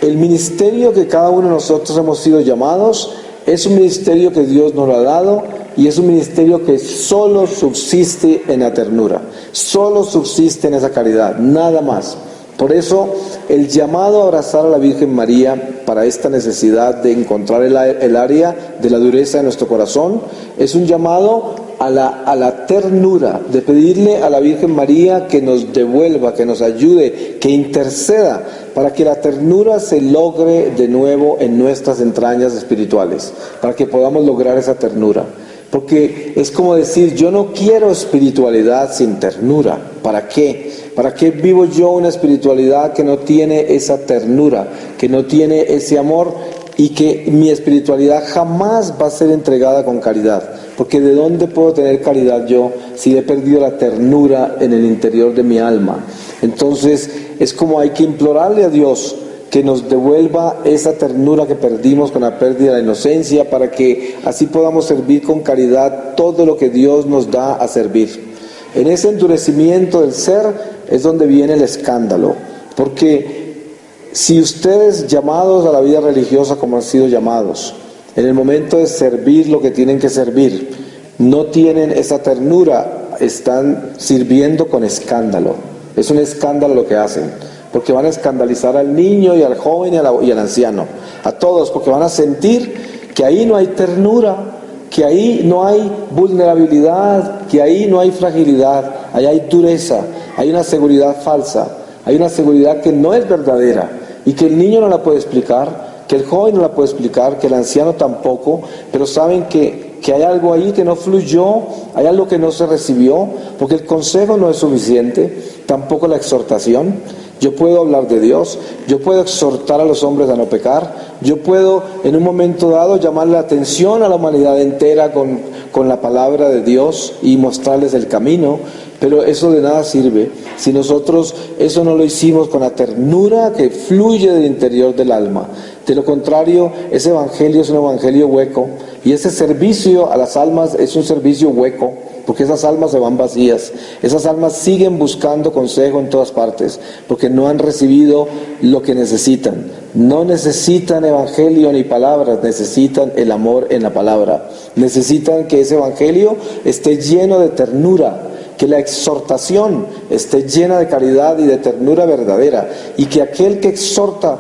El ministerio que cada uno de nosotros hemos sido llamados es un ministerio que Dios nos lo ha dado, y es un ministerio que solo subsiste en la ternura, solo subsiste en esa caridad, nada más. Por eso el llamado a abrazar a la Virgen María para esta necesidad de encontrar el área de la dureza de nuestro corazón es un llamado a la ternura, de pedirle a la Virgen María que nos devuelva, que nos ayude, que interceda para que la ternura se logre de nuevo en nuestras entrañas espirituales, para que podamos lograr esa ternura. Porque es como decir, yo no quiero espiritualidad sin ternura. ¿Para qué? ¿Para qué vivo yo una espiritualidad que no tiene esa ternura, que no tiene ese amor, y que mi espiritualidad jamás va a ser entregada con caridad? Porque ¿de dónde puedo tener caridad yo si he perdido la ternura en el interior de mi alma? Entonces es como hay que implorarle a Dios que nos devuelva esa ternura que perdimos con la pérdida de la inocencia, para que así podamos servir con caridad todo lo que Dios nos da a servir. En ese endurecimiento del ser es donde viene el escándalo, porque si ustedes, llamados a la vida religiosa como han sido llamados, en el momento de servir lo que tienen que servir, no tienen esa ternura, están sirviendo con escándalo. Es un escándalo lo que hacen, porque van a escandalizar al niño y al joven y al anciano, a todos, porque van a sentir que ahí no hay ternura, que ahí no hay vulnerabilidad, que ahí no hay fragilidad, ahí hay dureza, hay una seguridad falsa, hay una seguridad que no es verdadera, y que el niño no la puede explicar, que el joven no la puede explicar, que el anciano tampoco, pero saben que hay algo ahí que no fluyó, hay algo que no se recibió, porque el consejo no es suficiente, tampoco la exhortación. Yo puedo hablar de Dios, yo puedo exhortar a los hombres a no pecar, yo puedo en un momento dado llamar la atención a la humanidad entera con la palabra de Dios y mostrarles el camino, pero eso de nada sirve si nosotros eso no lo hicimos con la ternura que fluye del interior del alma. De lo contrario, ese evangelio es un evangelio hueco, y ese servicio a las almas es un servicio hueco, porque esas almas se van vacías, esas almas siguen buscando consejo en todas partes, porque no han recibido lo que necesitan. No necesitan evangelio ni palabras, necesitan el amor en la palabra. Necesitan que ese evangelio esté lleno de ternura, que la exhortación esté llena de caridad y de ternura verdadera, y que aquel que exhorta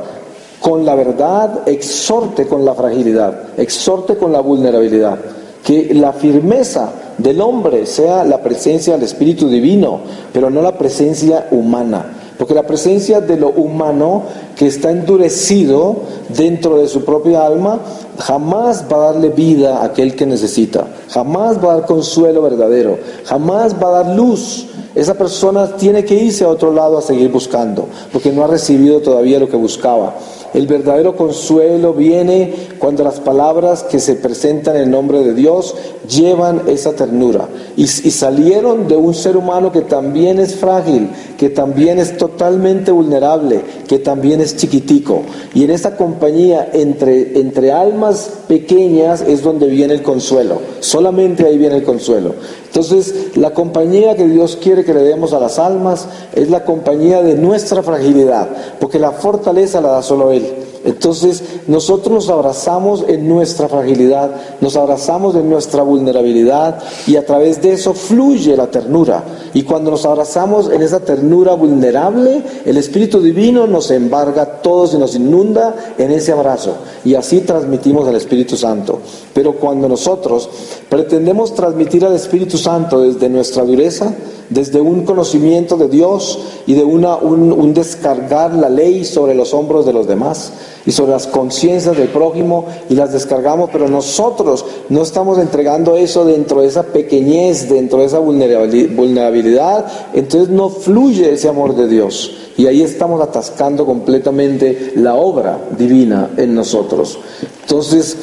con la verdad, exhorte con la fragilidad, exhorte con la vulnerabilidad, que la firmeza del hombre sea la presencia del Espíritu Divino, pero no la presencia humana, porque la presencia de lo humano que está endurecido dentro de su propia alma jamás va a darle vida a aquel que necesita, jamás va a dar consuelo verdadero, jamás va a dar luz. Esa persona tiene que irse a otro lado a seguir buscando, porque no ha recibido todavía lo que buscaba. El verdadero consuelo viene cuando las palabras que se presentan en el nombre de Dios llevan esa ternura y salieron de un ser humano que también es frágil, que también es totalmente vulnerable, que también es chiquitico, y en esa compañía entre almas pequeñas es donde viene el consuelo, solamente ahí viene el consuelo. Entonces la compañía que Dios quiere que le demos a las almas es la compañía de nuestra fragilidad, porque la fortaleza la da solo Él. Entonces nosotros nos abrazamos en nuestra fragilidad, nos abrazamos en nuestra vulnerabilidad, y a través de eso fluye la ternura, y cuando nos abrazamos en esa ternura vulnerable, el Espíritu Divino nos embarga a todos y nos inunda en ese abrazo, y así transmitimos al Espíritu Santo. Pero cuando nosotros pretendemos transmitir al Espíritu Santo desde nuestra dureza, desde un conocimiento de Dios y de un descargar la ley sobre los hombros de los demás y sobre las conciencias del prójimo, y las descargamos, pero nosotros no estamos entregando eso dentro de esa pequeñez, dentro de esa vulnerabilidad, entonces no fluye ese amor de Dios, y ahí estamos atascando completamente la obra divina en nosotros. Entonces,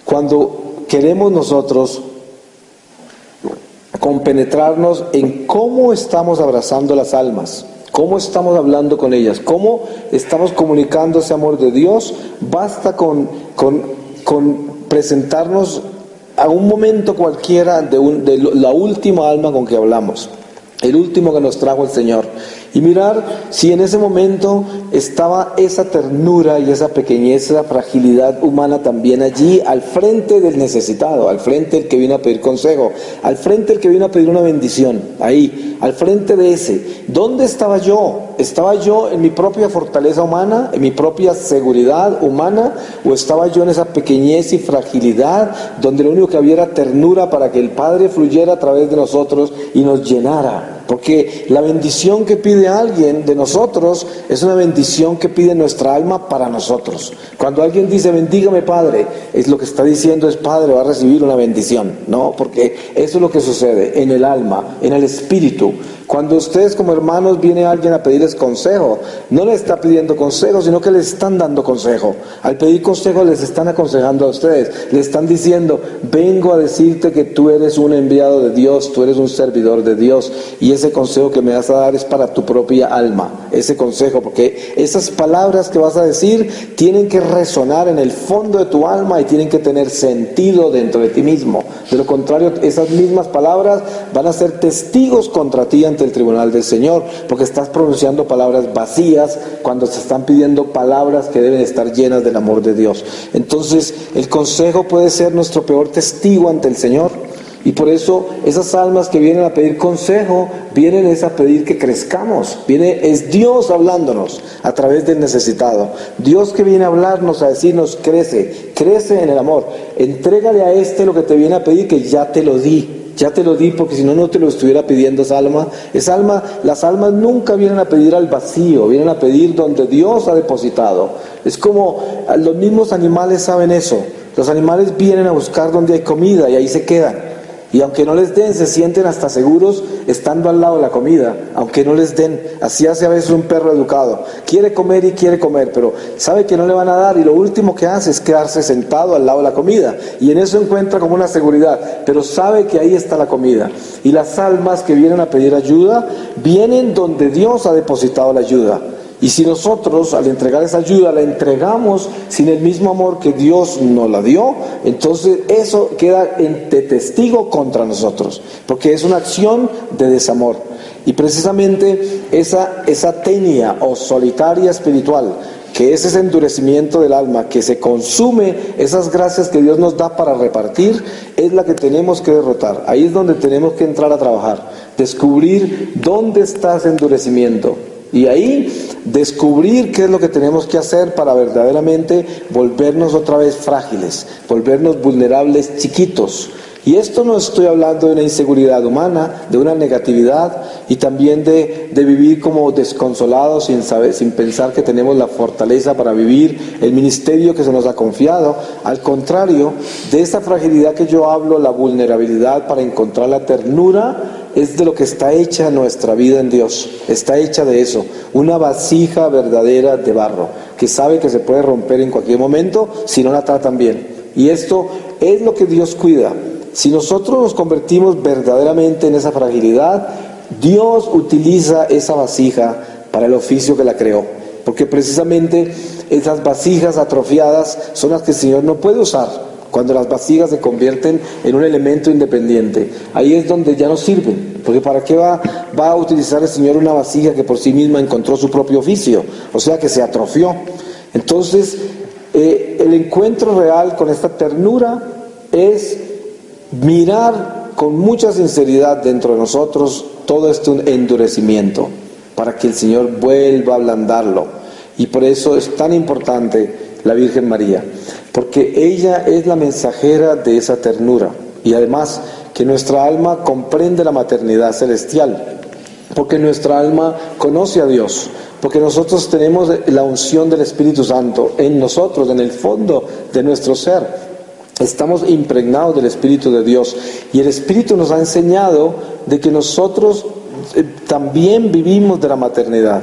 cuando queremos nosotros compenetrarnos en cómo estamos abrazando las almas, cómo estamos hablando con ellas, cómo estamos comunicando ese amor de Dios, basta con presentarnos a un momento cualquiera de la última alma con que hablamos, el último que nos trajo el Señor, y mirar si en ese momento estaba esa ternura y esa pequeñez, esa fragilidad humana también allí, al frente del necesitado, al frente del que vino a pedir consejo, al frente del que vino a pedir una bendición, ahí, al frente de ese. ¿Dónde estaba yo? ¿Estaba yo en mi propia fortaleza humana, en mi propia seguridad humana, o estaba yo en esa pequeñez y fragilidad donde lo único que había era ternura para que el Padre fluyera a través de nosotros y nos llenara? porque la bendición que pide alguien de nosotros es una bendición que pide nuestra alma para nosotros. Cuando alguien dice, bendígame Padre, es lo que está diciendo es, Padre, va a recibir una bendición, ¿no? Porque eso es lo que sucede en el alma, en el espíritu. Cuando ustedes como hermanos viene alguien a pedirles consejo, no le está pidiendo consejo, sino que les están dando consejo. Al pedir consejo les están aconsejando a ustedes, le están diciendo, vengo a decirte que tú eres un enviado de Dios, tú eres un servidor de Dios, y ese consejo que me vas a dar es para tu propia alma, ese consejo, porque esas palabras que vas a decir tienen que resonar en el fondo de tu alma y tienen que tener sentido dentro de ti mismo. De lo contrario, esas mismas palabras van a ser testigos contra ti ante el tribunal del Señor, porque estás pronunciando palabras vacías cuando se están pidiendo palabras que deben estar llenas del amor de Dios. Entonces, el consejo puede ser nuestro peor testigo ante el Señor, y por eso esas almas que vienen a pedir consejo, vienen es a pedir que crezcamos. Es Dios hablándonos a través del necesitado. Dios que viene a hablarnos, a decirnos, crece en el amor. Entrégale a este lo que te viene a pedir, que ya te lo di. Ya te lo di, porque si no, no te lo estuviera pidiendo esa alma. Las almas nunca vienen a pedir al vacío, vienen a pedir donde Dios ha depositado. Es como los mismos animales saben eso. Los animales vienen a buscar donde hay comida y ahí se quedan. Y aunque no les den, se sienten hasta seguros estando al lado de la comida, aunque no les den. Así hace a veces un perro educado. Quiere comer y quiere comer, pero sabe que no le van a dar y lo último que hace es quedarse sentado al lado de la comida. Y en eso encuentra como una seguridad, pero sabe que ahí está la comida. Y las almas que vienen a pedir ayuda, vienen donde Dios ha depositado la ayuda. Y si nosotros al entregar esa ayuda la entregamos sin el mismo amor que Dios nos la dio, entonces eso queda de testigo contra nosotros, porque es una acción de desamor. Y precisamente esa tenia o solitaria espiritual, que es ese endurecimiento del alma, que se consume esas gracias que Dios nos da para repartir, es la que tenemos que derrotar. Ahí es donde tenemos que entrar a trabajar, descubrir dónde está ese endurecimiento. Y ahí descubrir qué es lo que tenemos que hacer para verdaderamente volvernos otra vez frágiles, volvernos vulnerables, chiquitos. Y esto no estoy hablando de una inseguridad humana, de una negatividad y también de vivir como desconsolados sin pensar que tenemos la fortaleza para vivir el ministerio que se nos ha confiado. Al contrario, de esa fragilidad que yo hablo, la vulnerabilidad para encontrar la ternura, es de lo que está hecha nuestra vida en Dios. Está hecha de eso, una vasija verdadera de barro, que sabe que se puede romper en cualquier momento si no la tratan bien. Y esto es lo que Dios cuida. Si nosotros nos convertimos verdaderamente en esa fragilidad, Dios utiliza esa vasija para el oficio que la creó. Porque precisamente esas vasijas atrofiadas son las que el Señor no puede usar. Cuando las vasijas se convierten en un elemento independiente, ahí es donde ya no sirven. Porque ¿para qué va a utilizar el Señor una vasija que por sí misma encontró su propio oficio? O sea que se atrofió. Entonces, el encuentro real con esta ternura es mirar con mucha sinceridad dentro de nosotros todo este endurecimiento, para que el Señor vuelva a ablandarlo. Y por eso es tan importante la Virgen María, porque ella es la mensajera de esa ternura, y además que nuestra alma comprende la maternidad celestial, porque nuestra alma conoce a Dios, porque nosotros tenemos la unción del Espíritu Santo en nosotros, en el fondo de nuestro ser. Estamos impregnados del Espíritu de Dios, y el Espíritu nos ha enseñado de que nosotros también vivimos de la maternidad.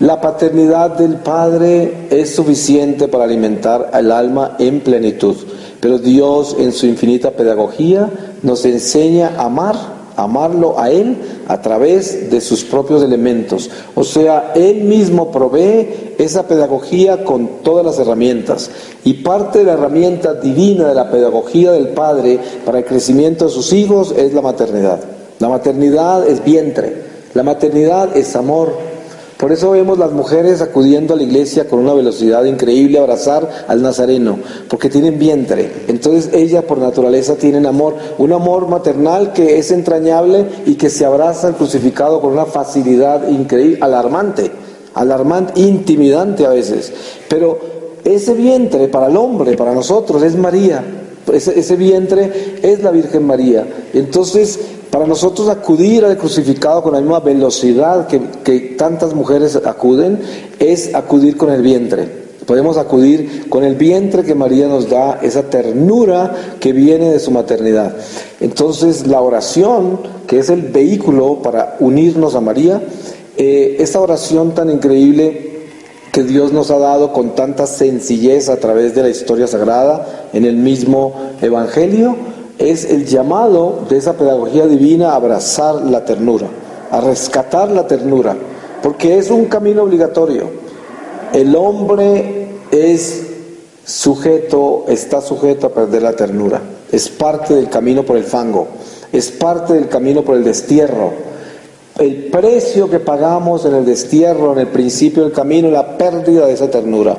La paternidad del Padre es suficiente para alimentar al alma en plenitud, pero Dios en su infinita pedagogía nos enseña a amarlo a Él a través de sus propios elementos. O sea, Él mismo provee esa pedagogía con todas las herramientas, y parte de la herramienta divina de la pedagogía del Padre para el crecimiento de sus hijos es la maternidad. La maternidad es vientre, la maternidad es amor. Por eso vemos las mujeres acudiendo a la iglesia con una velocidad increíble a abrazar al Nazareno, porque tienen vientre. Entonces ellas por naturaleza tienen amor, un amor maternal que es entrañable y que se abraza al crucificado con una facilidad increíble, alarmante, intimidante a veces. Pero ese vientre para el hombre, para nosotros, es María. Ese vientre es la Virgen María. Entonces Para nosotros acudir al crucificado con la misma velocidad que tantas mujeres acuden, es acudir con el vientre. Podemos acudir con el vientre que María nos da, esa ternura que viene de su maternidad. Entonces la oración, que es el vehículo para unirnos a María, esta oración tan increíble que Dios nos ha dado con tanta sencillez a través de la historia sagrada en el mismo Evangelio, es el llamado de esa pedagogía divina a abrazar la ternura, a rescatar la ternura, porque es un camino obligatorio. El hombre está sujeto a perder la ternura, es parte del camino por el fango, es parte del camino por el destierro. El precio que pagamos en el destierro, en el principio del camino, es la pérdida de esa ternura.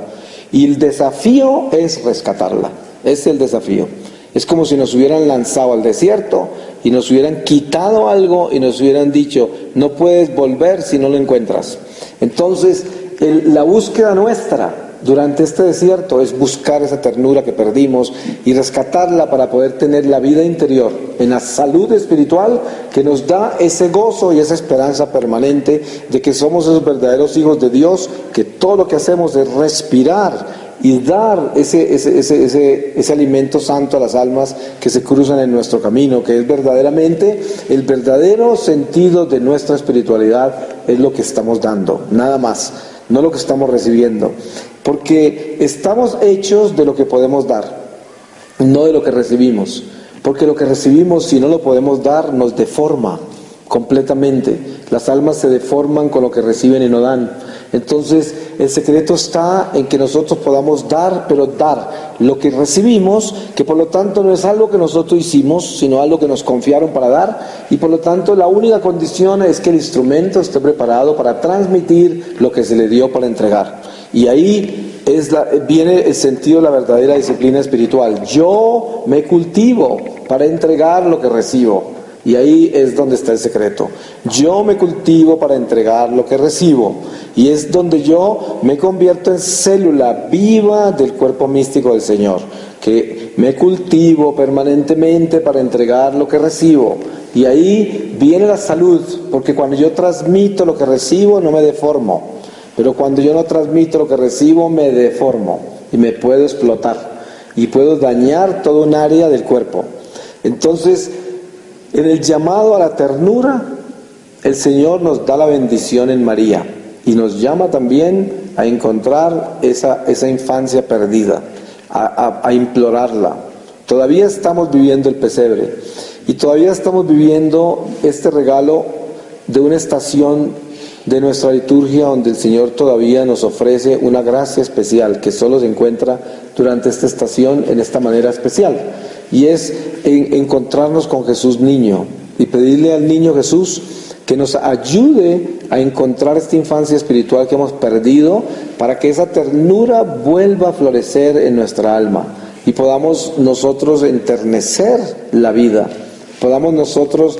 Y el desafío es rescatarla. Es el desafío. Es como si nos hubieran lanzado al desierto y nos hubieran quitado algo y nos hubieran dicho, no puedes volver si no lo encuentras. Entonces, la búsqueda nuestra durante este desierto es buscar esa ternura que perdimos y rescatarla para poder tener la vida interior en la salud espiritual que nos da ese gozo y esa esperanza permanente de que somos esos verdaderos hijos de Dios, que todo lo que hacemos es respirar y dar ese alimento santo a las almas que se cruzan en nuestro camino, que es verdaderamente el verdadero sentido de nuestra espiritualidad, es lo que estamos dando, nada más, no lo que estamos recibiendo. Porque estamos hechos de lo que podemos dar, no de lo que recibimos. Porque lo que recibimos, si no lo podemos dar, nos deforma completamente. Las almas se deforman con lo que reciben y no dan. Entonces, el secreto está en que nosotros podamos dar, pero dar lo que recibimos, que por lo tanto no es algo que nosotros hicimos, sino algo que nos confiaron para dar, y por lo tanto la única condición es que el instrumento esté preparado para transmitir lo que se le dio para entregar. Y ahí viene el sentido de la verdadera disciplina espiritual. Yo me cultivo para entregar lo que recibo. Y ahí es donde está el secreto. Yo me cultivo para entregar lo que recibo. Y es donde yo me convierto en célula viva del cuerpo místico del Señor. Que me cultivo permanentemente para entregar lo que recibo. Y ahí viene la salud, porque cuando yo transmito lo que recibo no me deformo. Pero cuando yo no transmito lo que recibo me deformo y me puedo explotar. Y puedo dañar toda un área del cuerpo. Entonces, en el llamado a la ternura, el Señor nos da la bendición en María y nos llama también a encontrar esa infancia perdida, a implorarla. Todavía estamos viviendo el pesebre y todavía estamos viviendo este regalo de una estación de nuestra liturgia donde el Señor todavía nos ofrece una gracia especial que solo se encuentra durante esta estación en esta manera especial. Y es encontrarnos con Jesús niño y pedirle al niño Jesús que nos ayude a encontrar esta infancia espiritual que hemos perdido para que esa ternura vuelva a florecer en nuestra alma y podamos nosotros enternecer la vida, podamos nosotros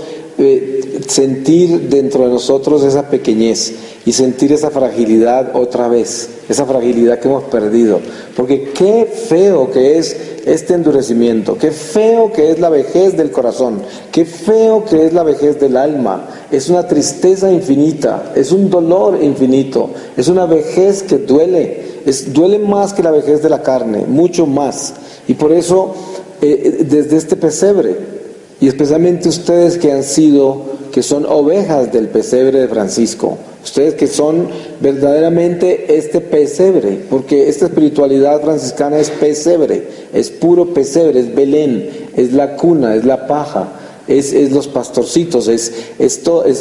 sentir dentro de nosotros esa pequeñez y sentir esa fragilidad otra vez, esa fragilidad que hemos perdido, porque qué feo que es este endurecimiento, qué feo que es la vejez del corazón, qué feo que es la vejez del alma, es una tristeza infinita, es un dolor infinito, es una vejez que duele, duele más que la vejez de la carne, mucho más, y por eso desde este pesebre, y especialmente ustedes que son ovejas del pesebre de Francisco, ustedes que son verdaderamente este pesebre, porque esta espiritualidad franciscana es pesebre, es puro pesebre, es Belén, es la cuna, es la paja, es los pastorcitos, es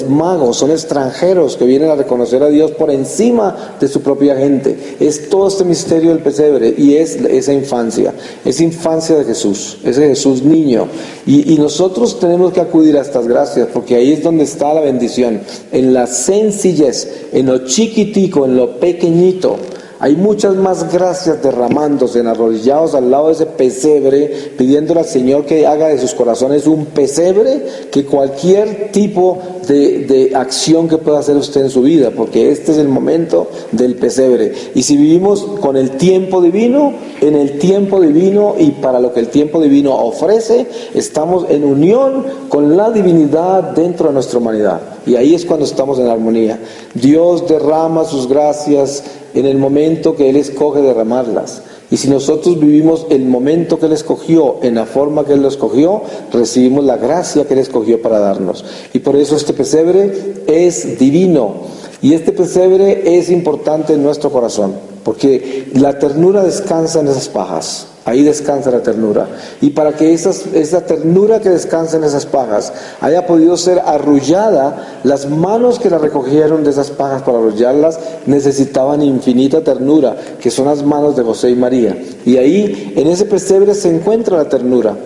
magos, son extranjeros que vienen a reconocer a Dios por encima de su propia gente. Es todo este misterio del pesebre y es esa infancia de Jesús, ese Jesús niño. Y nosotros tenemos que acudir a estas gracias porque ahí es donde está la bendición, en la sencillez, en lo chiquitico, en lo pequeñito. Hay muchas más gracias derramándose, arrodillados al lado de ese pesebre, pidiéndole al Señor que haga de sus corazones un pesebre, que cualquier tipo de acción que pueda hacer usted en su vida, porque este es el momento del pesebre. Y si vivimos con el tiempo divino, en el tiempo divino y para lo que el tiempo divino ofrece, estamos en unión con la divinidad dentro de nuestra humanidad. Y ahí es cuando estamos en armonía. Dios derrama sus gracias en el momento que Él escoge derramarlas. Y si nosotros vivimos el momento que Él escogió, en la forma que Él lo escogió, recibimos la gracia que Él escogió para darnos. Y por eso este pesebre es divino. Y este pesebre es importante en nuestro corazón, porque la ternura descansa en esas pajas. Ahí descansa la ternura. Y para que esa ternura que descansa en esas pajas haya podido ser arrullada, las manos que la recogieron de esas pajas para arrullarlas necesitaban infinita ternura, que son las manos de José y María. Y ahí, en ese pesebre, se encuentra la ternura.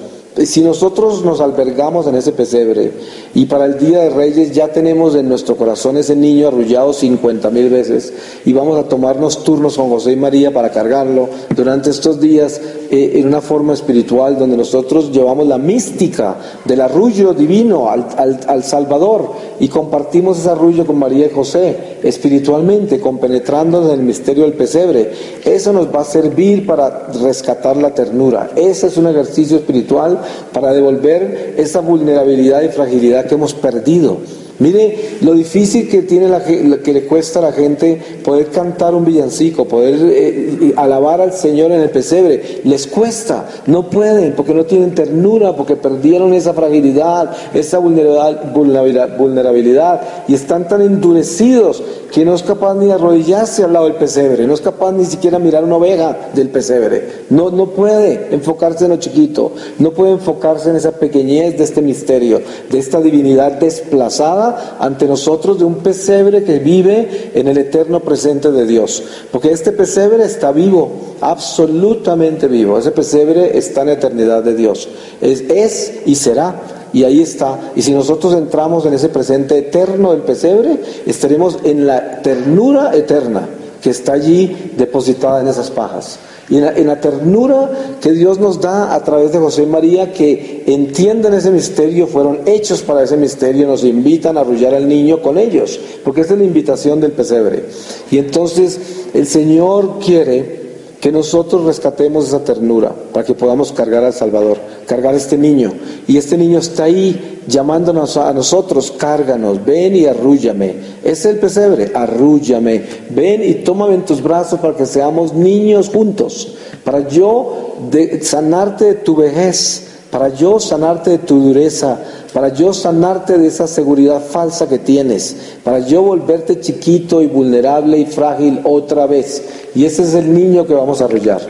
Si nosotros nos albergamos en ese pesebre y para el Día de Reyes ya tenemos en nuestro corazón ese niño arrullado 50,000 veces y vamos a tomarnos turnos con José y María para cargarlo durante estos días en una forma espiritual donde nosotros llevamos la mística del arrullo divino al Salvador y compartimos ese arrullo con María y José espiritualmente, compenetrándonos en el misterio del pesebre. Eso nos va a servir para rescatar la ternura. Ese es un ejercicio espiritual para devolver esa vulnerabilidad y fragilidad que hemos perdido. Mire lo difícil que tiene que le cuesta a la gente poder cantar un villancico, poder alabar al Señor en el pesebre. Les cuesta, no pueden, porque no tienen ternura, porque perdieron esa fragilidad, esa vulnerabilidad, y están tan endurecidos que no es capaz ni de arrodillarse al lado del pesebre, no es capaz ni siquiera mirar una oveja del pesebre. No puede enfocarse en lo chiquito, no puede enfocarse en esa pequeñez de este misterio, de esta divinidad desplazada ante nosotros, de un pesebre que vive en el eterno presente de Dios, porque este pesebre está vivo, absolutamente vivo. Ese pesebre está en la eternidad de Dios, es y será, y ahí está. Y si nosotros entramos en ese presente eterno del pesebre, estaremos en la ternura eterna que está allí depositada en esas pajas. Y en la ternura que Dios nos da a través de José y María, que entienden ese misterio, fueron hechos para ese misterio, nos invitan a arrullar al niño con ellos, porque esa es la invitación del pesebre. Y entonces el Señor quiere que nosotros rescatemos esa ternura para que podamos cargar al Salvador, cargar a este niño. Y este niño está ahí llamándonos a nosotros: cárganos, ven y arrúllame. Es el pesebre: arrúllame, ven y tómame en tus brazos para que seamos niños juntos, para yo sanarte de tu vejez, para yo sanarte de tu dureza, para yo sanarte de esa seguridad falsa que tienes, para yo volverte chiquito y vulnerable y frágil otra vez. Y ese es el niño que vamos a arrullar.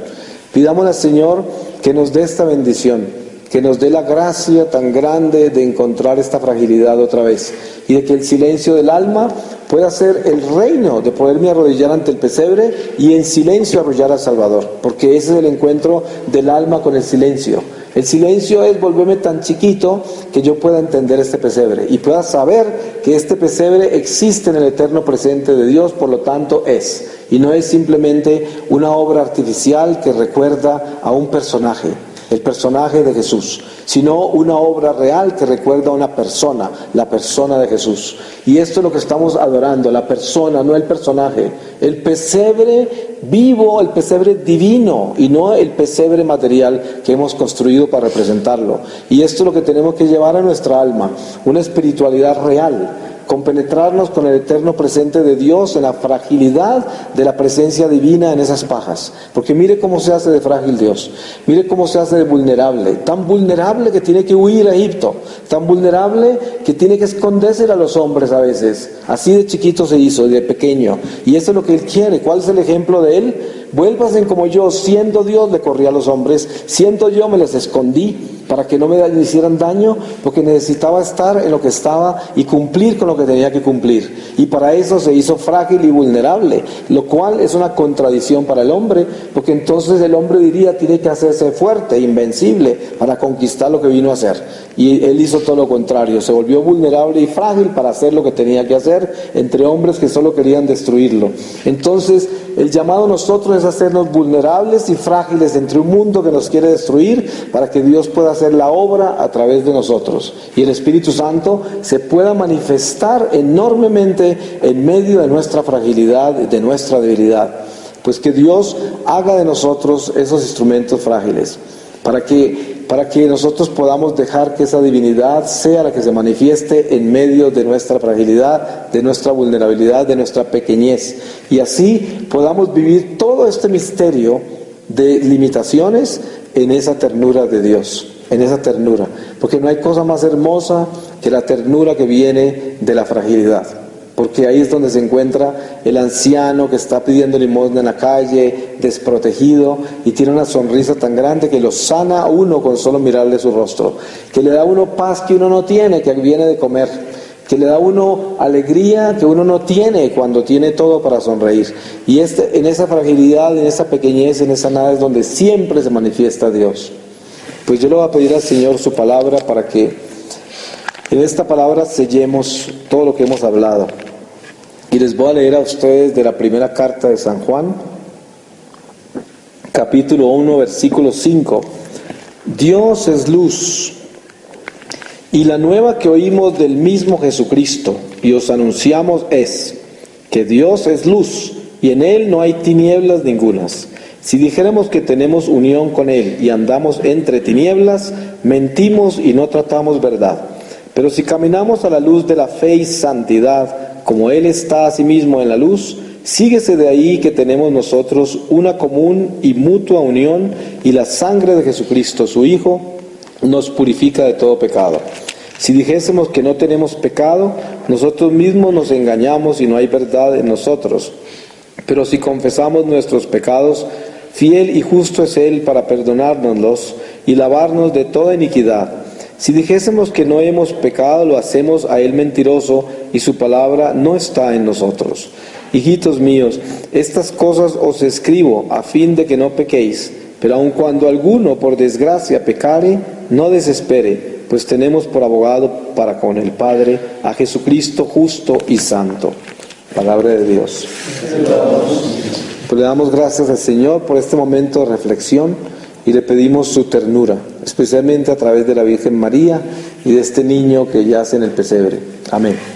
Pidámosle al Señor que nos dé esta bendición, que nos dé la gracia tan grande de encontrar esta fragilidad otra vez, y de que el silencio del alma pueda ser el reino de poderme arrodillar ante el pesebre y en silencio arrullar al Salvador, porque ese es el encuentro del alma con el silencio. El silencio es volverme tan chiquito que yo pueda entender este pesebre y pueda saber que este pesebre existe en el eterno presente de Dios, por lo tanto es. Y no es simplemente una obra artificial que recuerda a un personaje, el personaje de Jesús, sino una obra real que recuerda a una persona, la persona de Jesús. Y esto es lo que estamos adorando, la persona, no el personaje. El pesebre vivo, el pesebre divino, y no el pesebre material que hemos construido para representarlo. Y esto es lo que tenemos que llevar a nuestra alma, una espiritualidad real, compenetrarnos con el eterno presente de Dios en la fragilidad de la presencia divina en esas pajas. Porque mire cómo se hace de frágil Dios, mire cómo se hace de vulnerable, tan vulnerable que tiene que huir a Egipto, tan vulnerable que tiene que esconderse a los hombres a veces. Así de chiquito se hizo, de pequeño, y eso es lo que Él quiere. ¿Cuál es el ejemplo de Él? Vuélvanse como yo, siendo Dios le corrí a los hombres, siendo yo me les escondí. para que no me hicieran daño, porque necesitaba estar en lo que estaba y cumplir con lo que tenía que cumplir. Y para eso se hizo frágil y vulnerable, lo cual es una contradicción para el hombre, porque entonces el hombre diría, tiene que hacerse fuerte, invencible, para conquistar lo que vino a hacer. Y él hizo todo lo contrario, se volvió vulnerable y frágil para hacer lo que tenía que hacer entre hombres que solo querían destruirlo. Entonces, el llamado a nosotros es hacernos vulnerables y frágiles entre un mundo que nos quiere destruir, para que Dios pueda hacer la obra a través de nosotros. Y el Espíritu Santo se pueda manifestar enormemente en medio de nuestra fragilidad, de nuestra debilidad. Pues que Dios haga de nosotros esos instrumentos frágiles, para que nosotros podamos dejar que esa divinidad sea la que se manifieste en medio de nuestra fragilidad, de nuestra vulnerabilidad, de nuestra pequeñez. Y así podamos vivir todo este misterio de limitaciones en esa ternura de Dios, en esa ternura. Porque no hay cosa más hermosa que la ternura que viene de la fragilidad. Porque ahí es donde se encuentra el anciano que está pidiendo limosna en la calle, desprotegido, y tiene una sonrisa tan grande que lo sana a uno con solo mirarle su rostro, que le da a uno paz que uno no tiene, que viene de comer, que le da a uno alegría que uno no tiene cuando tiene todo para sonreír. Y en esa fragilidad, en esa pequeñez, en esa nada es donde siempre se manifiesta Dios. Pues yo le voy a pedir al Señor su palabra para que en esta palabra sellemos todo lo que hemos hablado. Y les voy a leer a ustedes de la primera carta de San Juan, capítulo 1, versículo 5. Dios es luz, y la nueva que oímos del mismo Jesucristo y os anunciamos es que Dios es luz, y en Él no hay tinieblas ningunas. Si dijéramos que tenemos unión con Él y andamos entre tinieblas, mentimos y no tratamos verdad. Pero si caminamos a la luz de la fe y santidad, como Él está asimismo en la luz, síguese de ahí que tenemos nosotros una común y mutua unión, y la sangre de Jesucristo, su Hijo, nos purifica de todo pecado. Si dijésemos que no tenemos pecado, nosotros mismos nos engañamos y no hay verdad en nosotros. Pero si confesamos nuestros pecados, fiel y justo es Él para perdonárnoslos y lavarnos de toda iniquidad. Si dijésemos que no hemos pecado, lo hacemos a Él mentiroso, y su palabra no está en nosotros. Hijitos míos, estas cosas os escribo a fin de que no pequéis. Pero aun cuando alguno por desgracia pecare, no desespere, pues tenemos por abogado para con el Padre a Jesucristo justo y santo. Palabra de Dios. Pues le damos gracias al Señor por este momento de reflexión y le pedimos su ternura, especialmente a través de la Virgen María y de este niño que yace en el pesebre. Amén.